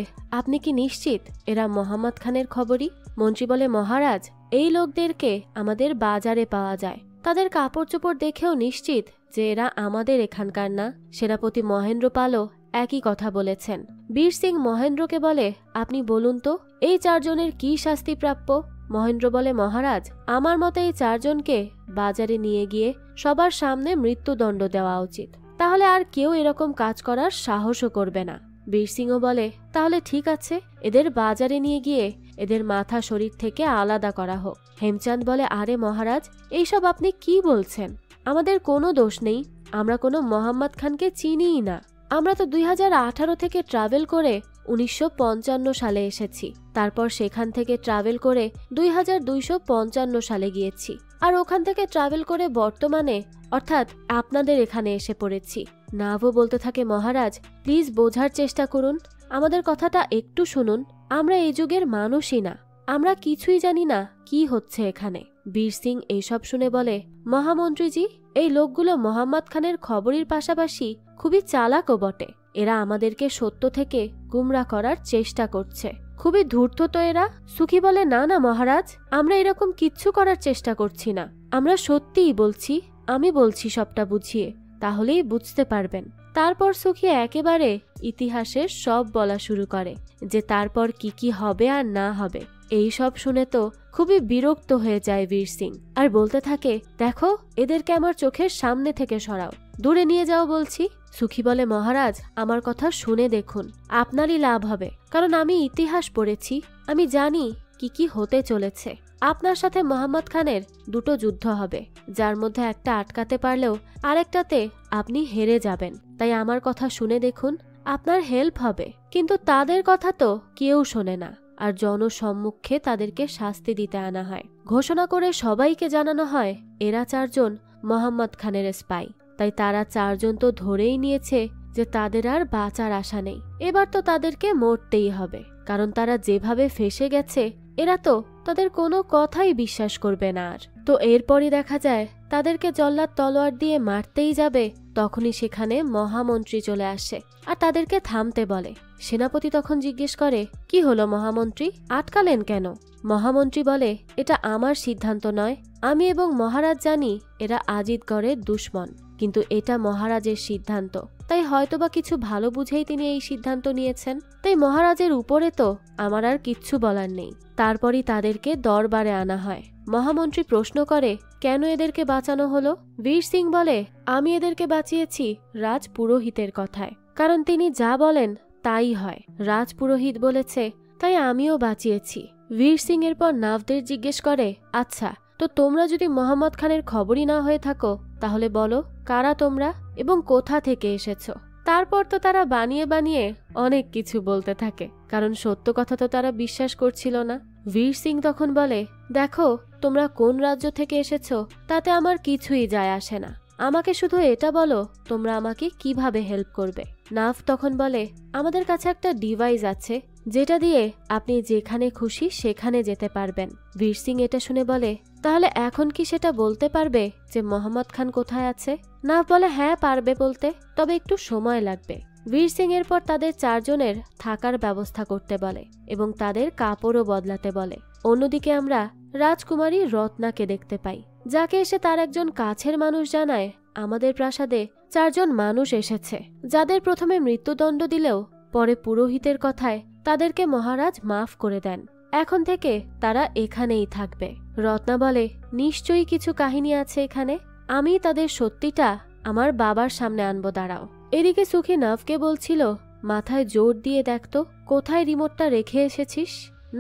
আপনি কি নিশ্চিত এরা মোহাম্মদ খানের খবরই? মন্ত্রী বলে, মহারাজ এই লোকদেরকে আমাদের বাজারে পাওয়া যায়, তাদের কাপড় চোপড় দেখেও নিশ্চিত যে এরা আমাদের এখানকার না। সেনাপতি মহেন্দ্র পালও একই কথা বলেছেন। বীর সিং মহেন্দ্রকে বলে, আপনি বলুন তো এই 4 জনের কি শাস্তি প্রাপ্য? মহেন্দ্র বলে, মহারাজ আমার মতে এই 4 জনকে বাজারে নিয়ে গিয়ে সবার সামনে মৃত্যুদণ্ড দেওয়া উচিত, তাহলে আর কেউ এরকম কাজ করার সাহসও করবে না। বীর সিংও বলে, তাহলে ঠিক আছে, এদের বাজারে নিয়ে গিয়ে এদের মাথা শরীর থেকে আলাদা করা হোক। হেমচাঁদ বলে, আরে মহারাজ এইসব আপনি কি বলছেন? আমাদের কোনো দোষ নেই, আমরা কোনো মোহাম্মদ খানকে চিনিই না। আমরা তো 2018 থেকে ট্রাভেল করে 1955 সালে এসেছি, তারপর সেখান থেকে ট্রাভেল করে 2255 সালে গিয়েছি আর ওখান থেকে ট্রাভেল করে বর্তমানে অর্থাৎ আপনাদের এখানে এসে পড়েছি। নাভও বলতে থাকে, মহারাজ প্লিজ বোঝার চেষ্টা করুন, আমাদের কথাটা একটু শুনুন, আমরা এই যুগের মানুষই না, আমরা কিছুই জানি না কি হচ্ছে এখানে। বীর সিং এইসব শুনে বলে, মহামন্ত্রীজি এই লোকগুলো মোহাম্মদ খানের খবরের পাশাপাশি খুবই চালাকও বটে। এরা আমাদেরকে সত্য থেকে গুমরা করার চেষ্টা করছে, খুবই ধূর্ত তো এরা। সুখী বলে, না না মহারাজ, আমরা এরকম কিচ্ছু করার চেষ্টা করছি না, আমরা সত্যিই বলছি, আমি বলছি সবটা বুঝিয়ে, তাহলেই বুঝতে পারবেন। তারপর সুখী একেবারে ইতিহাসের সব বলা শুরু করে যে তারপর কি কি হবে আর না হবে। এই সব শুনে তো খুবই বিরক্ত হয়ে যায় বীর সিং আর বলতে থাকে, দেখো এদেরকে আমার চোখের সামনে থেকে সরাও, দূরে নিয়ে যাও বলছি। সুখী বলে, মহারাজ আমার কথা শুনে দেখুন, আপনারই লাভ হবে, কারণ আমি ইতিহাস পড়েছি, আমি জানি কি কি হতে চলেছে। আপনার সাথে মোহাম্মদ খানের 2টো যুদ্ধ হবে, যার মধ্যে একটা আটকাতে পারলেও আরেকটাতে আপনি হেরে যাবেন। তাই আমার কথা শুনে দেখুন, আপনার হেল্প হবে। কিন্তু তাদের কথা তো কেউ শোনে না আর জনসম্মুখে তাদেরকে শাস্তি দিতে আনা হয়। ঘোষণা করে সবাইকে জানানো হয় এরা 4 জন মোহাম্মদ খানের স্পাই। তাই তারা 4 জন তো ধরেই নিয়েছে যে তাদের আর বাঁচার আশা নেই, এবার তো তাদেরকে মরতেই হবে, কারণ তারা যেভাবে ফেসে গেছে এরা তো তাদের কোনো কথাই বিশ্বাস করবে না আর। তো এরপরই দেখা যায় তাদেরকে জল্লাদ তলোয়ার দিয়ে মারতেই যাবে, তখনই সেখানে মহামন্ত্রী চলে আসে আর তাদেরকে থামতে বলে। সেনাপতি তখন জিজ্ঞেস করে, কি হলো মহামন্ত্রী, আটকালেন কেন? মহামন্ত্রী বলে, এটা আমার সিদ্ধান্ত নয়, আমি এবং মহারাজ জানি এরা আজিতগড়ের দুশ্মন, কিন্তু এটা মহারাজের সিদ্ধান্ত, তাই হয়তোবা কিছু ভালো বুঝেই তিনি এই সিদ্ধান্ত নিয়েছেন, তাই মহারাজের উপরে তো আমার আর কিচ্ছু বলার নেই। তারপরই তাদেরকে দরবারে আনা হয়। মহামন্ত্রী প্রশ্ন করে, কেন এদেরকে বাঁচানো হলো? বীর সিং বলে, আমি এদেরকে বাঁচিয়েছি রাজপুরোহিতের কথায়, কারণ তিনি যা বলেন তাই হয়, রাজপুরোহিত বলেছে তাই আমিও বাঁচিয়েছি। বীর সিং এরপর নাভদের জিজ্ঞেস করে, আচ্ছা তো তোমরা যদি মোহাম্মদ খানের খবরই না হয়ে থাকো তাহলে বলো কারা তোমরা এবং কোথা থেকে এসেছো? তারপর তো তারা বানিয়ে বানিয়ে অনেক কিছু বলতে থাকে, কারণ সত্য কথা তো তারা বিশ্বাস করছিল না। বীর সিং তখন বলে, দেখো তোমরা কোন রাজ্য থেকে এসেছো তাতে আমার কিছুই যায় আসে না, আমাকে শুধু এটা বলো তোমরা আমাকে কিভাবে হেল্প করবে। নাভ তখন বলে, আমাদের কাছে একটা ডিভাইস আছে যেটা দিয়ে আপনি যেখানে খুশি সেখানে যেতে পারবেন। বীর সিং এটা শুনে বলে, তাহলে এখন কি সেটা বলতে পারবে যে মোহাম্মদ খান কোথায় আছে? নাভ বলে, হ্যাঁ পারবে বলতে, তবে একটু সময় লাগবে। বীর সিং এরপর তাদের 4 জনের থাকার ব্যবস্থা করতে বলে এবং তাদের কাপড়ও বদলাতে বলে। অন্যদিকে আমরা রাজকুমারী রত্নাকে দেখতে পাই, যাকে এসে তার একজন কাছের মানুষ জানায় আমাদের প্রাসাদে 4 জন মানুষ এসেছে, যাদের প্রথমে মৃত্যুদণ্ড দিলেও পরে পুরোহিতের কথায় তাদেরকে মহারাজ মাফ করে দেন, এখন থেকে তারা এখানেই থাকবে। রত্না বলে, নিশ্চয়ই কিছু কাহিনী আছে এখানে, আমি তাদের সত্যিটা আমার বাবার সামনে আনবো, দাঁড়াও। এদিকে সুখী নাভকে বলছিল, মাথায় জোর দিয়ে দেখতো কোথায় রিমোটটা রেখে এসেছিস।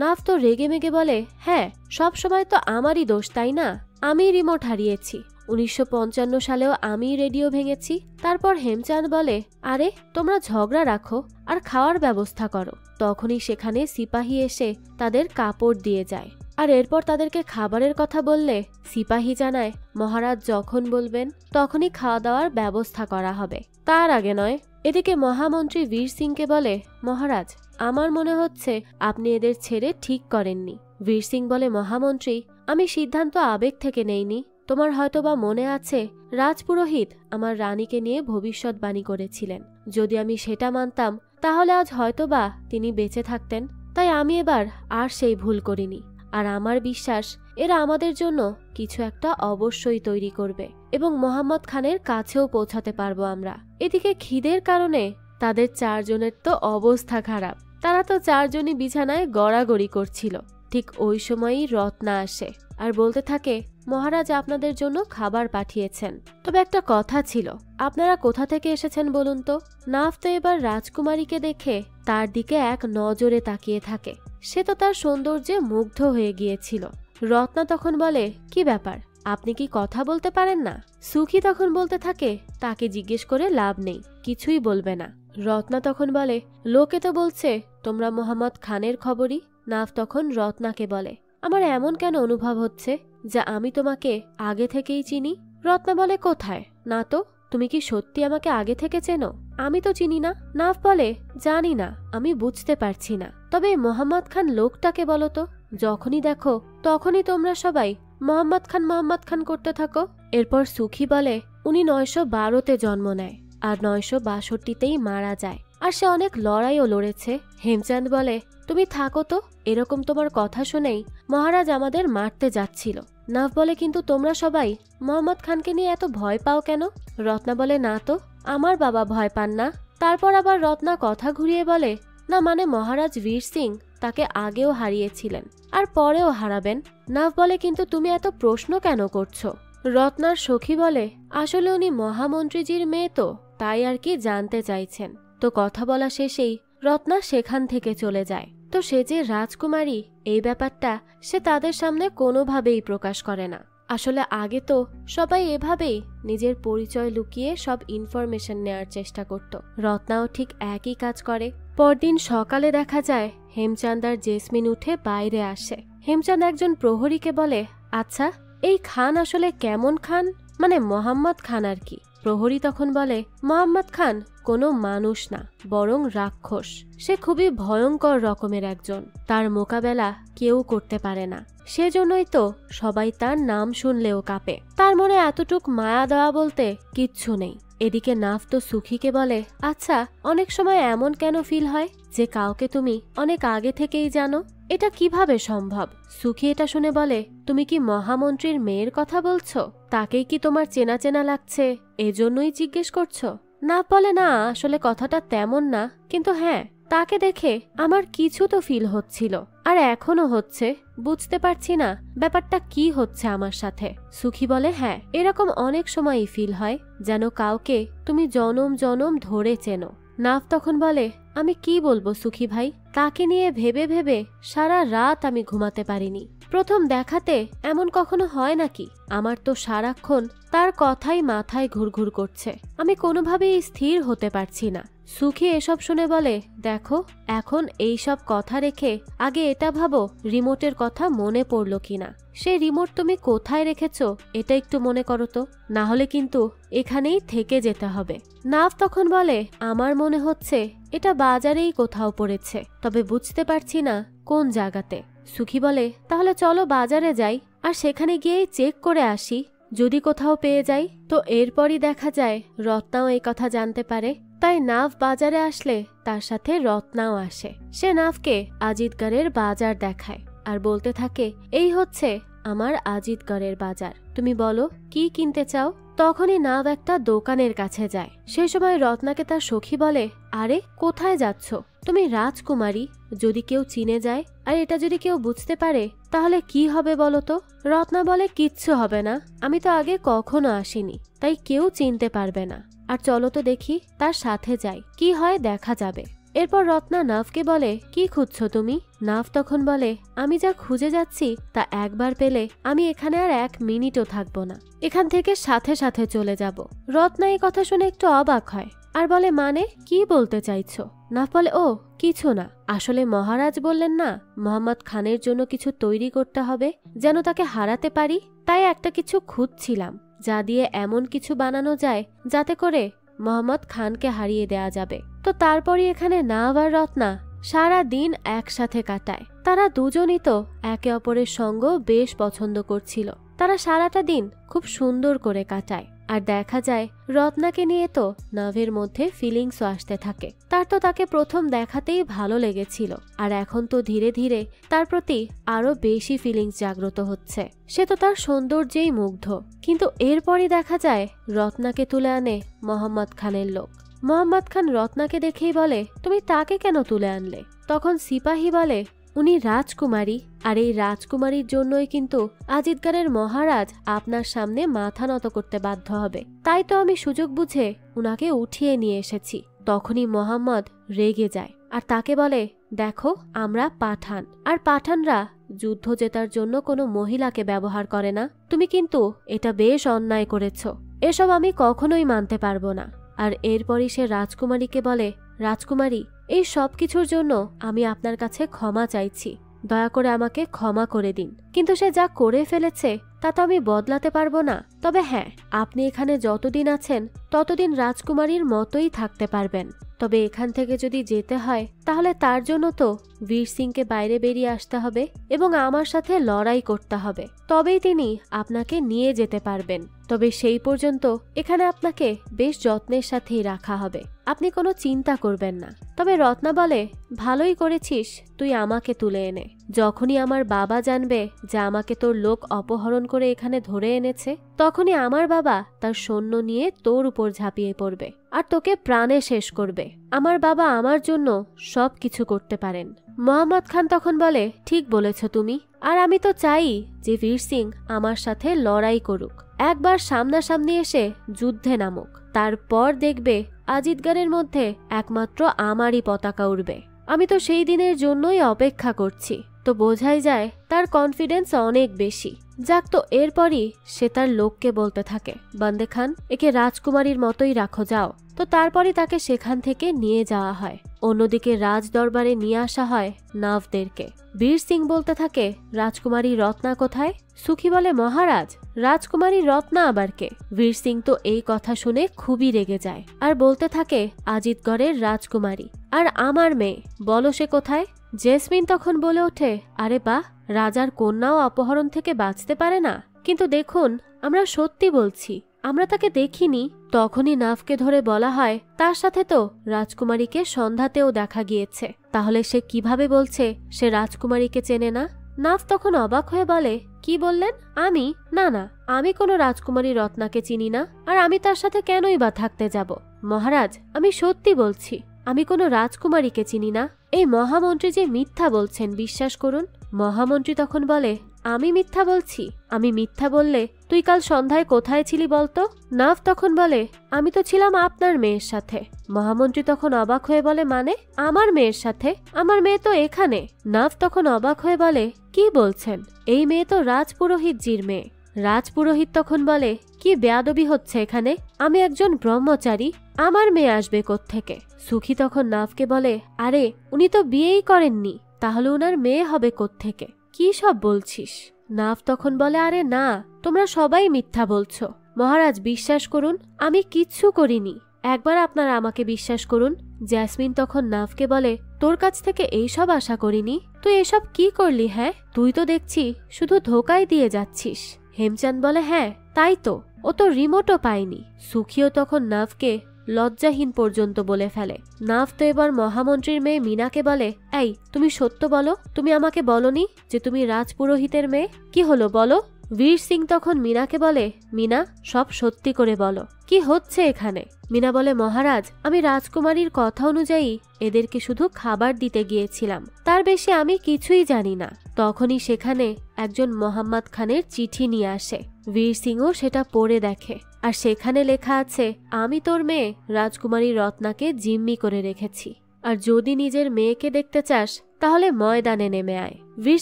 নাফ তো রেগে মেগে বলে, হ্যাঁ সব সময় তো আমারই দোষ তাই না, আমি রিমোট হারিয়েছি। 1955 সালেও আমি রেডিও ভেঙেছি। তারপর হেমচাঁদ বলে, আরে তোমরা ঝগড়া রাখো আর খাওয়ার ব্যবস্থা করো। তখনই সেখানে সিপাহী এসে তাদের কাপড় দিয়ে যায়। আর এরপর তাদেরকে খাবারের কথা বললে সিপাহী জানায় মহারাজ যখন বলবেন তখনই খাওয়া দাওয়ার ব্যবস্থা করা হবে, তার আগে নয়। এদিকে মহামন্ত্রী বীর সিংকে বলে, মহারাজ আমার মনে হচ্ছে আপনি এদের ছেড়ে ঠিক করেননি। বীর সিং বলে, মহামন্ত্রী আমি সিদ্ধান্ত আবেগ থেকে নেইনি। তোমার হয়তোবা মনে আছে রাজপুরোহিত আমার রানীকে নিয়ে ভবিষ্যৎবাণী করেছিলেন। যদি আমি সেটা মানতাম তাহলে আজ হয়তোবা তিনি বেঁচে থাকতেন। তাই আমি এবার আর সেই ভুল করিনি। আর আমার বিশ্বাস এরা আমাদের জন্য কিছু একটা অবশ্যই তৈরি করবে এবং মোহাম্মদ খানের কাছেও পৌঁছাতে পারবো আমরা। এদিকে খিদের কারণে তাদের 4 জনের তো অবস্থা খারাপ। তারা তো 4 জনই বিছানায় গড়াগড়ি করছিল। ঠিক ওই সময়ই রত্না আসে আর বলতে থাকে, মহারাজ আপনাদের জন্য খাবার পাঠিয়েছেন। তবে একটা কথা ছিল, আপনারা কোথা থেকে এসেছেন বলুন তো। নাফ তো এবার রাজকুমারীকে দেখে তার দিকে এক নজরে তাকিয়ে থাকে। সে তো তার সৌন্দর্যে মুগ্ধ হয়ে গিয়েছিল। রত্না তখন বলে, কি ব্যাপার, আপনি কি কথা বলতে পারেন না? সুখী তখন বলতে থাকে, তাকে জিজ্ঞেস করে লাভ নেই, কিছুই বলবে না। রত্না তখন বলে, লোকে তো বলছে তোমরা মোহাম্মদ খানের খবরই। নাফ তখন রত্নাকে বলে, আমার এমন কেন অনুভব হচ্ছে যা আমি তোমাকে আগে থেকেই চিনি। রত্না বলে, কোথায়? না তো, তুমি কি সত্যি আমাকে আগে থেকে চেনো? আমি তো চিনি না। নাফ বলে, জানি না, আমি বুঝতে পারছি না। তবে মোহাম্মদ খান লোকটাকে বলো তো। যখনই দেখো তখনই তোমরা সবাই মোহাম্মদ খান করতে থাকো। এরপর সুখী বলে, উনি 912-তে জন্ম নেয় আর 962-তেই মারা যায়। আর সে অনেক লড়াইও লড়েছে। হেমচাঁদ বলে, তুমি থাকো তো, এরকম তোমার কথা শুনেই মহারাজ আমাদের মারতে যাচ্ছিল। নাফ বলে, কিন্তু তোমরা সবাই মোহাম্মদ খানকে নিয়ে এত ভয় পাও কেন? রত্না বলে, না তো, আমার বাবা ভয় পান না। তারপর আবার রত্না কথা ঘুরিয়ে বলে, না মানে মহারাজ বীর সিং তাকে আগেও হারিয়েছিলেন আর পরেও হারাবেন। নাফ বলে, কিন্তু তুমি এত প্রশ্ন কেন করছো? রত্নার সখী বলে, আসলে উনি মহামন্ত্রীজির মেয়ে তো, তাই আর কি জানতে চাইছেন। তো কথা বলা শেষেই রত্না সেখান থেকে চলে যায়। তো সে যে রাজকুমারী এই ব্যাপারটা সে তাদের সামনে কোনোভাবেই প্রকাশ করে না। আসলে আগে তো সবাই এভাবেই নিজের পরিচয় লুকিয়ে সব ইনফরমেশন নেয়ার চেষ্টা করত। রত্নাও ঠিক একই কাজ করে। পরদিন সকালে দেখা যায় হেমচাঁদ আর জেসমিন উঠে বাইরে আসে। হেমচাঁদ একজন প্রহরীকে বলে, আচ্ছা এই খান আসলে কেমন খান? মানে মোহাম্মদ খান আর কি। প্রহরী তখন বলে, মোহাম্মদ খান কোনো মানুষ না, বরং রাক্ষস। সে খুবই ভয়ঙ্কর রকমের একজন। তার মোকাবেলা কেউ করতে পারে না। সেজন্যই তো সবাই তার নাম শুনলেও কাঁপে। তার মনে এতটুক মায়া দেওয়া বলতে কিচ্ছু নেই। এদিকে নাফ তো সুখীকে বলে, আচ্ছা অনেক সময় এমন কেন ফিল হয় যে কাউকে তুমি অনেক আগে থেকেই জানো? এটা কিভাবে সম্ভব? সুখী এটা শুনে বলে, তুমি কি মহামন্ত্রীর মেয়ের কথা বলছো? তাকেই কি তোমার চেনা চেনা লাগছে এজন্যই জিজ্ঞেস করছো? নাফ বলে, না আসলে কথাটা তেমন না, কিন্তু হ্যাঁ তাকে দেখে আমার কিছু তো ফিল হচ্ছিল আর এখনো হচ্ছে। বুঝতে পারছি না ব্যাপারটা কি হচ্ছে আমার সাথে। সুখী বলে, হ্যাঁ এরকম অনেক সময়ই ফিল হয় যেন কাউকে তুমি জনম জনম ধরে চেনো। নাফ তখন বলে, আমি কি বলবো সুখী ভাই, তাকে নিয়ে ভেবে ভেবে সারা রাত আমি ঘুমাতে পারিনি। প্রথম দেখাতে এমন কখনো হয় নাকি? আমার তো সারাক্ষণ তার কথাই মাথায় ঘুরঘুর করছে। আমি কোনোভাবেই স্থির হতে পারছি না। সুখী এসব শুনে বলে, দেখো এখন এই সব কথা রেখে আগে এটা ভাবো রিমোটের কথা মনে পড়লো কিনা। সেই রিমোট তুমি কোথায় রেখেছো এটা একটু মনে করো তো, না হলে কিন্তু এখানেই থেকে যেতে হবে। নাফ তখন বলে, আমার মনে হচ্ছে এটা বাজারেই কোথাও পড়েছে, তবে বুঝতে পারছি না কোন জায়গাতে। সুখী বলে, তাহলে চলো বাজারে যাই আর সেখানে গিয়েই চেক করে আসি, যদি কোথাও পেয়ে যাই। তো এরপরই দেখা যায় রত্নাও এই কথা জানতে পারে। তাই নাফ বাজারে আসলে তার সাথে রত্নাও আসে। সে নাফকে আজিতগড়ের বাজার দেখায় আর বলতে থাকে, এই হচ্ছে আমার আজিতগড়ের বাজার, তুমি বলো কি কিনতে চাও। তখনই নাভ একটা দোকানের কাছে যায়। সেই সময় রত্নাকে তার সখী বলে, আরে কোথায় যাচ্ছ? তুমি রাজকুমারী, যদি কেউ চিনে যায় আর এটা যদি কেউ বুঝতে পারে তাহলে কি হবে বলো তো? রত্না বলে, কিচ্ছু হবে না, আমি তো আগে কখনো আসিনি, তাই কেউ চিনতে পারবে না। আর চলো তো দেখি, তার সাথে যাই, কি হয় দেখা যাবে। এরপর রত্না নাভকে বলে, কি খুঁজছো তুমি? নাভ তখন বলে, আমি যা খুঁজে যাচ্ছি তা একবার পেলে আমি এখানে আর 1 মিনিটও থাকবো না, এখান থেকে সাথে সাথে চলে যাব। রত্না এই কথা শুনে একটু অবাক হয় আর বলে, মানে কি বলতে চাইছো? নাভ বলে, ও কিছু না, আসলে মহারাজ বললেন না মোহাম্মদ খানের জন্য কিছু তৈরি করতে হবে যেন তাকে হারাতে পারি, তাই একটা কিছু খুঁজছিলাম যা দিয়ে এমন কিছু বানানো যায় যাতে করে মোহাম্মদ খানকে হারিয়ে দেয়া যাবে। তো তারপরই এখানে নাভ আর রত্না সারা দিন একসাথে কাটায়। তারা দুজনই তো একে অপরের সঙ্গ বেশ পছন্দ করছিল। তারা সারাটা দিন খুব সুন্দর করে কাটায়। আর দেখা যায় রত্নাকে নিয়ে তো নাভের মধ্যে ফিলিংসও আসতে থাকে। তার তো তাকে প্রথম দেখাতেই ভালো লেগেছিল, আর এখন তো ধীরে ধীরে তার প্রতি আরো বেশি ফিলিংস জাগ্রত হচ্ছে। সে তো তার সৌন্দর্যেই মুগ্ধ। কিন্তু এরপরই দেখা যায় রত্নাকে তুলে আনে মোহাম্মদ খানের লোক। মোহাম্মদ খান রত্নাকে দেখেই বলে, তুমি তাকে কেন তুলে আনলে? তখন সিপাহী বলে, উনি রাজকুমারী, আর এই রাজকুমারীর জন্যই কিন্তু আজিদগারের মহারাজ আপনার সামনে মাথা নত করতে বাধ্য হবে, তাই তো আমি সুযোগ বুঝে উনাকে উঠিয়ে নিয়ে এসেছি। তখনই মোহাম্মদ রেগে যায় আর তাকে বলে, দেখো আমরা পাঠান, আর পাঠানরা যুদ্ধ জেতার জন্য কোনো মহিলাকে ব্যবহার করে না। তুমি কিন্তু এটা বেশ অন্যায় করেছ, এসব আমি কখনোই মানতে পারবো না। আর এরপরই সে রাজকুমারীকে বলে, রাজকুমারী, এই সব কিছুর জন্য আমি আপনার কাছে ক্ষমা চাইছি, দয়া করে আমাকে ক্ষমা করে দিন। কিন্তু সে যা করে ফেলেছে তা তো আমি বদলাতে পারবো না। তবে হ্যাঁ, আপনি এখানে যতদিন আছেন ততদিন রাজকুমারীর মতোই থাকতে পারবেন। তবে এখান থেকে যদি যেতে হয় তাহলে তার জন্য তো বীর সিংকে বাইরে বেরিয়ে আসতে হবে এবং আমার সাথে লড়াই করতে হবে, তবেই তিনি আপনাকে নিয়ে যেতে পারবেন। তবে সেই পর্যন্ত এখানে আপনাকে বেশ যত্নের সাথেই রাখা হবে, আপনি কোনো চিন্তা করবেন না। তবে রত্না বলে, ভালোই করেছিস তুই আমাকে তুলে এনে। যখনই আমার বাবা জানবে যে আমাকে তোর লোক অপহরণ করে এখানে ধরে এনেছে, তখনই আমার বাবা তার সৈন্য নিয়ে তোর উপর ঝাঁপিয়ে পড়বে আর তোকে প্রাণে শেষ করবে। আমার বাবা আমার জন্য সব কিছু করতে পারেন। মোহাম্মদ খান তখন বলে, ঠিক বলেছ তুমি, আর আমি তো চাই যে বীর সিং আমার সাথে লড়াই করুক, একবার সামনাসামনি এসে যুদ্ধে নামুক, তারপর দেখবে আজিদগারের মধ্যে একমাত্র আমারই পতাকা উড়বে। আমি তো সেই দিনের জন্যই অপেক্ষা করছি। তো বোঝাই যায় তার কনফিডেন্স অনেক বেশি। যাক, তো এরপরই সে তার লোককে বলতে থাকে, বান্দে খান, একে রাজকুমারীর মতোই রাখো, যাও। তো তারপরই তাকে সেখান থেকে নিয়ে যাওয়া হয়। অন্যদিকে রাজ দরবারে নিয়ে আসা হয় নাভদেরকে। বীর সিং বলতে থাকে, রাজকুমারী রত্না কোথায়? সুখী বলে, মহারাজ, রাজকুমারী রত্না আবার কে? বীর সিং তো এই কথা শুনে খুবই রেগে যায় আর বলতে থাকে, আজিদগড়ের রাজকুমারী, আর আমার মেয়ে, বলো সে কোথায়? জেসমিন তখন বলে ওঠে, আরে বাহ, রাজার কন্যাও অপহরণ থেকে বাঁচতে পারে না? কিন্তু দেখুন, আমরা সত্যি বলছি, আমরা তাকে দেখিনি। তখনই নাভকে ধরে বলা হয়, তার সাথে তো রাজকুমারীকে সন্ধ্যাতেও দেখা গিয়েছে, তাহলে সে কিভাবে বলছে সে রাজকুমারীকে চেনে না? নাভ তখন অবাক হয়ে বলে, কি বললেন? আমি? না না, আমি কোনো রাজকুমারী রত্নাকে চিনি না, আর আমি তার সাথে কেনই বা থাকতে যাব? মহারাজ, আমি সত্যি বলছি, আমি কোনো রাজকুমারীকে চিনি না। এই মহামন্ত্রী যে মিথ্যা বলছেন, বিশ্বাস করুন। মহামন্ত্রী তখন বলে, আমি মিথ্যা বলছি? আমি মিথ্যা বললে তুই কাল সন্ধ্যায় কোথায় ছিলি বলতো? নাভ তখন বলে, আমি তো ছিলাম আপনার মেয়ের সাথে। মহামন্ত্রী তখন অবাক হয়ে বলে, মানে আমার মেয়ের সাথে? আমার মেয়ে তো এখানে। নাভ তখন অবাক হয়ে বলে, কি বলছেন? এই মেয়ে তো রাজপুরোহিতজির মেয়ে। রাজপুরোহিত তখন বলে, কি বেয়াদবি হচ্ছে এখানে? আমি একজন ব্রহ্মচারী, আমার মেয়ে আসবে কোত্থেকে? সুখী তখন নাভকে বলে, আরে উনি তো বিয়েই করেননি, তাহলে উনার মেয়ে হবে কোত্থেকে? কি সব বলছিস? নাভ তখন বলে, আরে না, তোমরা সবাই মিথ্যা বলছো। মহারাজ, বিশ্বাস করুন, আমি কিচ্ছু করিনি, একবার আপনারা আমাকে বিশ্বাস করুন। জেসমিন তখন নাভকে বলে, তোর কাছ থেকে এইসব আশা করিনি, তুই এসব কি করলি? হ্যাঁ, তুই তো দেখছি শুধু ধোকাই দিয়ে যাচ্ছিস। হেমচাঁদ বলে, হ্যাঁ তাই তো, ও তো রিমোটও পায়নি। সুখীও তখন নাভকে লজ্জাহীন পর্যন্ত বলে ফেলে। নাভ তো এবার মহামন্ত্রীর মেয়ে মিনাকে বলে, এই তুমি সত্য বলো, তুমি আমাকে বলনি যে তুমি রাজপুরোহিতের মেয়ে, কি হলো বলো? বীর সিং তখন মিনাকে বলে, মিনা, সব সত্যি করে বলো, কি হচ্ছে এখানে? মিনা বলে, মহারাজ, আমি রাজকুমারীর কথা অনুযায়ী এদেরকে শুধু খাবার দিতে গিয়েছিলাম, তার বেশি আমি কিছুই জানি না। তখনই সেখানে একজন মোহাম্মদ খানের চিঠি নিয়ে আসে। বীর সিংও সেটা পড়ে দেখে আর সেখানে লেখা আছে, আমি তোর মেয়ে রাজকুমারী রত্নাকে জিম্মি করে রেখেছি, আর যদি নিজের মেয়েকে দেখতে চাস তাহলে ময়দানে নেমে আয়। বীর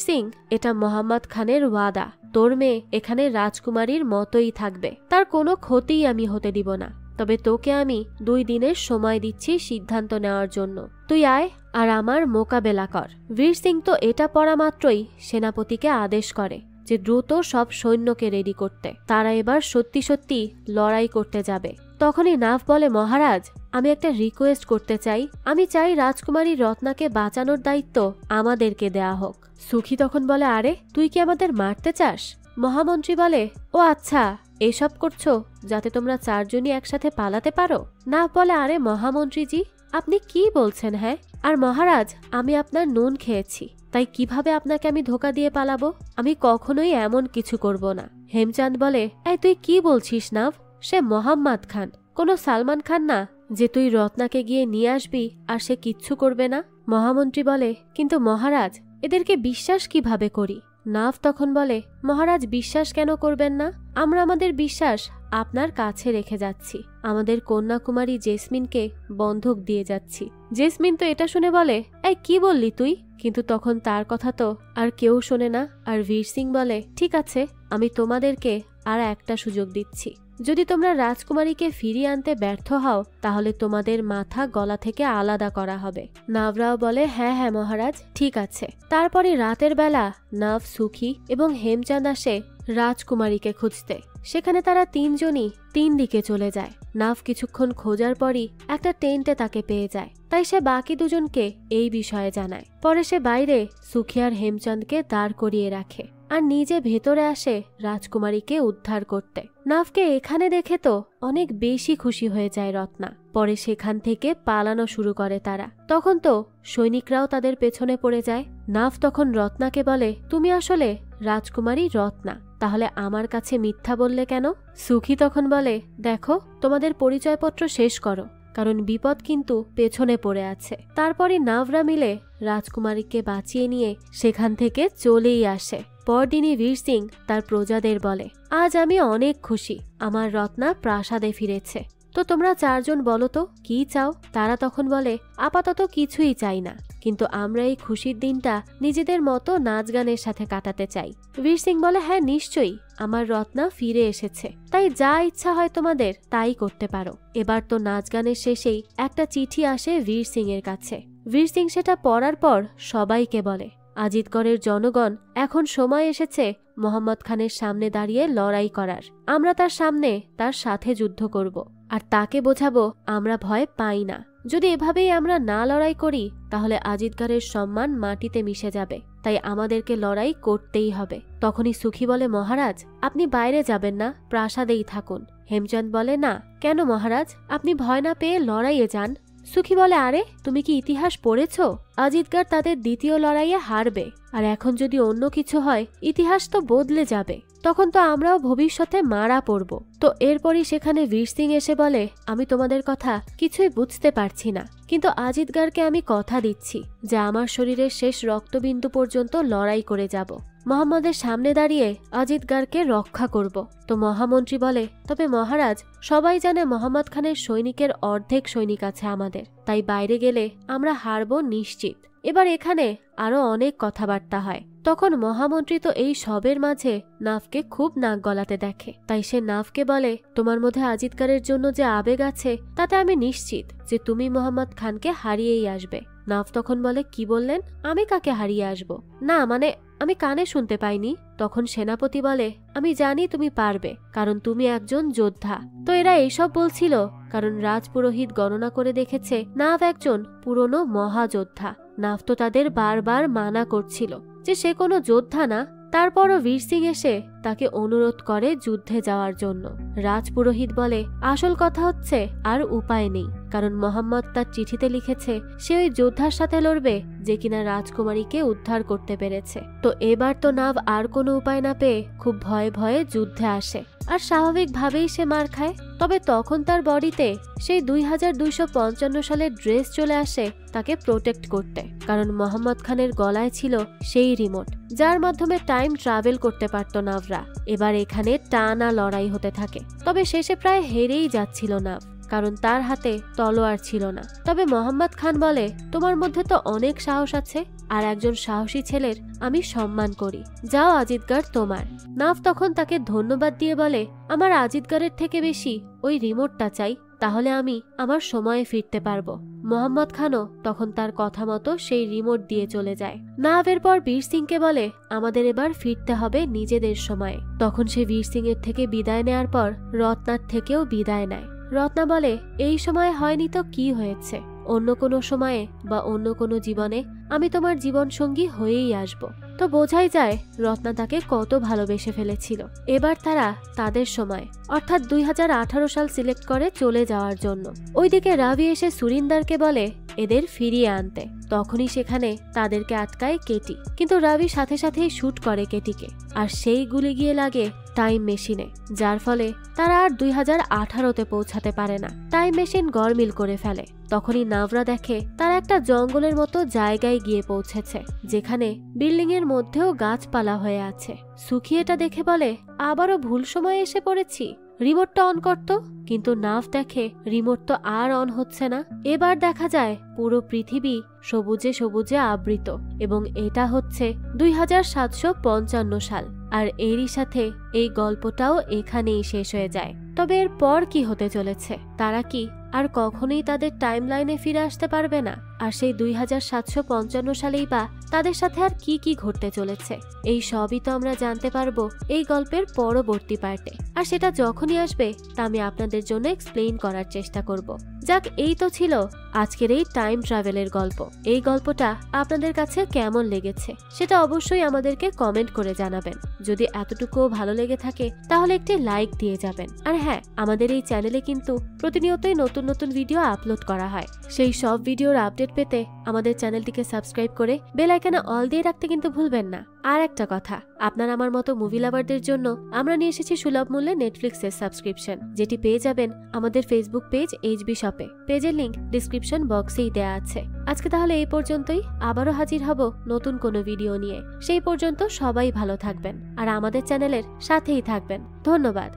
সিং, এটা মোহাম্মদ খানের ওয়াদা, তোর মেয়ে এখানে রাজকুমারীর মতোই থাকবে, তার কোনো ক্ষতিই আমি হতে দিব না। তবে তোকে আমি 2 দিনের সময় দিচ্ছি সিদ্ধান্ত নেওয়ার জন্য। তুই আয় আর আমার মোকাবেলা কর। বীর সিং তো এটা পড়া মাত্রই সেনাপতিকে আদেশ করে যে দ্রুত সব সৈন্যকে রেডি করতে, তারা এবার সত্যি সত্যি লড়াই করতে যাবে। তখনই নাফ বলে, মহারাজ, আমি একটা রিকোয়েস্ট করতে চাই, আমি চাই রাজকুমারী রত্নাকে বাঁচানোর দায়িত্ব আমাদেরকে দেয়া হোক। সুখী তখন বলে, আরে তুই কি আমাদের মারতে চাস? মহামন্ত্রী বলে, ও আচ্ছা, এসব করছো যাতে তোমরা 4 জনই একসাথে পালাতে পারো? নাফ বলে, আরে মহামন্ত্রীজি, আপনি কি বলছেন? হ্যাঁ, আর মহারাজ, আমি আপনার নুন খেয়েছি, তাই কিভাবে আপনাকে আমি ধোকা দিয়ে পালাবো? আমি কখনোই এমন কিছু করব না। হেমচাঁদ বলে, এই তুই কি বলছিস নাভ? সে মোহাম্মদ খান, কোনো সালমান খান না যে তুই রত্নাকে গিয়ে নিয়ে আসবি আর সে কিচ্ছু করবে না। মহামন্ত্রী বলে, কিন্তু মহারাজ, এদেরকে বিশ্বাস কিভাবে করি? নাফ তখন বলে, মহারাজ বিশ্বাস কেন করবেন না? আমরা আমাদের বিশ্বাস আপনার কাছে রেখে যাচ্ছি, আমাদের কন্যাকুমারী জেসমিনকে বন্ধক দিয়ে যাচ্ছি। জেসমিন তো এটা শুনে বলে, এই কি বললি তুই? কিন্তু তখন তার কথা তো আর কেউ শোনে না। আর বীর সিং বলে, ঠিক আছে, আমি তোমাদেরকে আর একটা সুযোগ দিচ্ছি, যদি তোমরা রাজকুমারীকে ফিরিয়ে আনতে ব্যর্থ হও তাহলে তোমাদের মাথা গলা থেকে আলাদা করা হবে। নাভরাও বলে, হ্যাঁ হ্যাঁ মহারাজ, ঠিক আছে। তারপরে রাতের বেলা নাভ, সুখী এবং হেমচাঁদ আসে রাজকুমারীকে খুঁজতে। সেখানে তারা 3 জনই 3 দিকে চলে যায়। নাভ কিছুক্ষণ খোঁজার পরই একটা টেন্টে তাকে পেয়ে যায়, তাই সে বাকি 2 জনকে এই বিষয়ে জানায়। পরে সে বাইরে সুখী আর হেমচাঁদকে দাঁড় করিয়ে রাখে আর নিজে ভেতরে আসে রাজকুমারীকে উদ্ধার করতে। নাভকে এখানে দেখে তো অনেক বেশি খুশি হয়ে যায় রত্না। পরে সেখান থেকে পালানো শুরু করে তারা। তখন তো সৈনিকরাও তাদের পেছনে পড়ে যায়। নাভ তখন রত্নাকে বলে, তুমি আসলে রাজকুমারী রত্না, তাহলে আমার কাছে মিথ্যা বললে কেন? সুখী তখন বলে, দেখো, তোমাদের পরিচয়পত্র শেষ করো, কারণ বিপদ কিন্তু পেছনে পড়ে আছে। তারপরে নাভরা মিলে রাজকুমারীকে বাঁচিয়ে নিয়ে সেখান থেকে চলেই আসে। পরদিনই বীর সিং তার প্রজাদের বলে, আজ আমি অনেক খুশি, আমার রত্না প্রাসাদে ফিরেছে। তো তোমরা 4 জন বলো তো কি চাও? তারা তখন বলে, আপাতত কিছুই চাই না, কিন্তু আমরা এই খুশির দিনটা নিজেদের মতো নাচ গানের সাথে কাটাতে চাই। বীর সিং বলে, হ্যাঁ নিশ্চয়ই, আমার রত্না ফিরে এসেছে, তাই যা ইচ্ছা হয় তোমাদের তাই করতে পারো। এবার তো নাচ গানের শেষেই একটা চিঠি আসে বীর সিং এর কাছে। বীর সিং সেটা পড়ার পর সবাইকে বলে, আজিতগড়ের জনগণ, এখন সময় এসেছে মোহাম্মদ খানের সামনে দাঁড়িয়ে লড়াই করার। আমরা তার সামনে তার সাথে যুদ্ধ করব আর তাকে বোঝাবো আমরা ভয় পাই না। যদি এভাবেই আমরা না লড়াই করি তাহলে আজিতগড়ের সম্মান মাটিতে মিশে যাবে, তাই আমাদেরকে লড়াই করতেই হবে। তখনই সুখী বলে, মহারাজ, আপনি বাইরে যাবেন না, প্রাসাদেই থাকুন। হেমচাঁদ বলে, না, কেন মহারাজ, আপনি ভয় না পেয়ে লড়াইয়ে যান। সুখী বলে, আরে তুমি কি ইতিহাস পড়েছ? আজিতগড় তাদের দ্বিতীয় লড়াইয়ে হারবে, আর এখন যদি অন্য কিছু হয় ইতিহাস তো বদলে যাবে, তখন তো আমরাও ভবিষ্যতে মারা পড়ব। তো এরপরই সেখানে বীর সিং এসে বলে, আমি তোমাদের কথা কিছুই বুঝতে পারছি না, কিন্তু আজিতগড়কে আমি কথা দিচ্ছি যে আমার শরীরের শেষ রক্তবিন্দু পর্যন্ত লড়াই করে যাব, মোহাম্মদের সামনে দাঁড়িয়ে আজিতগড়কে রক্ষা করব। তো মহামন্ত্রী বলে, তবে মহারাজ, সবাই জানে মোহাম্মদ খানের সৈনিকের অর্ধেক সৈনিক আছে আমাদের, তাই বাইরে গেলে আমরা হারব নিশ্চিত। এবার এখানে আরো অনেক কথাবার্তা হয়। তখন মহামন্ত্রী তো এই সবের মাঝে নাভকে খুব নাক গলাতে দেখে, তাই সে নাভকে বলে, তোমার মধ্যে আজিতগড়ের জন্য যে আবেগ আছে তাতে আমি নিশ্চিত যে তুমি মোহাম্মদ খানকে হারিয়েই আসবে। নাভ তখন বলে, কি বললেন? আমি কাকে হারিয়ে আসব? না, মানে আমি কানে শুনতে পাইনি। তখন সেনাপতি বলে, আমি জানি তুমি পারবে, কারণ তুমি একজন যোদ্ধা। তো এরা এইসব বলছিল কারণ রাজপুরোহিত গণনা করে দেখেছে নাভ একজন পুরনো মহাযোদ্ধা। নাভ তো তাদের বারবার মানা করছিল যে সে কোনো যোদ্ধা না। তারপরও বীর সিং এসে তাকে অনুরোধ করে যুদ্ধে যাওয়ার জন্য। রাজপুরোহিত বলে, আসল কথা হচ্ছে আর উপায় নেই, কারণ মোহাম্মদ তার চিঠিতে লিখেছে সে ওই যোদ্ধার সাথে লড়বে যে কিনা রাজকুমারীকে উদ্ধার করতে পেরেছে। তো এবার তো নাভ আর কোনো উপায় না পেয়ে খুব ভয়ে ভয়ে যুদ্ধে আসে, আর স্বাভাবিকভাবেই সে মার খায়। তবে তখন তার বডিতে সেই 2255 সালের ড্রেস চলে আসে তাকে প্রোটেক্ট করতে, কারণ মোহাম্মদ খানের গলায় ছিল সেই রিমোট যার মাধ্যমে টাইম ট্রাভেল করতে পারত নাভরা। এবার এখানে টানা লড়াই হতে থাকে, তবে শেষে প্রায় হেরেই যাচ্ছিল নাভ, কারণ তার হাতে তলোয়ার ছিল না। তবে মোহাম্মদ খান বলে, তোমার মধ্যে তো অনেক সাহস আছে, আর একজন সাহসী ছেলের আমি সম্মান করি, যাও আজিতগার তোমার। নাভ তখন তাকে ধন্যবাদ দিয়ে বলে, আমার আজিতগারের থেকে বেশি ওই রিমোটটা চাই, তাহলে আমি আমার সময়ে ফিরতে পারবো। মোহাম্মদ খানও তখন তার কথা মতো সেই রিমোট দিয়ে চলে যায়। নাভ এরপর বীর সিংকে বলে, আমাদের এবার ফিরতে হবে নিজেদের সময়ে। তখন সে বীর সিং এর থেকে বিদায় নেয়ার পর রত্নার থেকেও বিদায় নেয়। রত্না বলে, এই সময় হয়নি তো কি হয়েছে, অন্য কোনো সময়ে বা অন্য কোনো জীবনে আমি তোমার জীবন সঙ্গী হয়েই আসব। তো বোঝাই যায় রত্না তাকে কত ভালোবেসে ফেলেছিল। এবার তারা তাদের সময় অর্থাৎ 2018 সাল সিলেক্ট করে চলে যাওয়ার জন্য। ওইদিকে রাভি এসে সুরিন্দারকে বলে এদের ফিরিয়ে আনতে। তখনই সেখানে তাদেরকে আটকায় কেটি, কিন্তু রাভি সাথে সাথেই শুট করে কেটিকে, আর সেই গুলি গিয়ে লাগে টাইম মেশিনে, যার ফলে তারা আর 2018-তে পৌঁছাতে পারে না। টাইম মেশিন গড়মিল করে ফেলে। তখনই নাভরা দেখে তারা একটা জঙ্গলের মতো জায়গায় গিয়ে পৌঁছেছে, যেখানে বিল্ডিং এর মধ্যেও গাছপালা হয়ে আছে। সুখী এটা দেখে বলে, আবারও ভুল সময়ে এসে পড়েছি, রিমোটটা অন করত। কিন্তু নাভ দেখে রিমোট তো আর অন হচ্ছে না। এবার দেখা যায় পুরো পৃথিবী সবুজে সবুজে আবৃত, এবং এটা হচ্ছে 2755 সাল। আর এরই সাথে এই গল্পটাও এখানেই শেষ হয়ে যায়। তবে এর পর কি হতে চলেছে? তারা কি আর কখনোই তাদের টাইম লাইনে ফিরে আসতে পারবে না? আর সেই 2755 সালেই বা তাদের সাথে আর কি কি ঘটতে চলেছে, এই সবই তো আমরা জানতে পারবো এই গল্পের পরবর্তী পার্টে। আর সেটা যখনই আসবে তা আমি আপনাদের জন্য এক্সপ্লেইন করার চেষ্টা করব। যাক, এই তো ছিল আজকের এই টাইম ট্রাভেলের গল্প। এই গল্পটা আপনাদের কাছে কেমন লেগেছে সেটা অবশ্যই আমাদেরকে কমেন্ট করে জানাবেন। যদি এতটুকুও ভালো লেগে থাকে তাহলে একটি লাইক দিয়ে যাবেন। আর হ্যাঁ, আমাদের এই চ্যানেলে কিন্তু প্রতিনিয়তই নতুন নতুন ভিডিও আপলোড করা হয়। সেই সব ভিডিওর আপডেট পেতে আমাদের চ্যানেলটিকে সাবস্ক্রাইব করে বেল আইকনে অল দিয়ে রাখতে কিন্তু ভুলবেন না। আর একটা কথা, আপনার আমার মতো মুভি লাভারদের জন্য আমরা নিয়ে এসেছি সুলভ মূল্যে নেটফ্লিক্সের সাবস্ক্রিপশন, যেটি পেয়ে যাবেন আমাদের ফেসবুক পেজ এইচবি শপে। পেজের লিংক ডিসক্রিপশন বক্সেই দেয়া আছে। আজকে তাহলে এই পর্যন্তই, আবারও হাজির হব নতুন কোনো ভিডিও নিয়ে। সেই পর্যন্ত সবাই ভালো থাকবেন আর আমাদের চ্যানেলের সাথেই থাকবেন। ধন্যবাদ।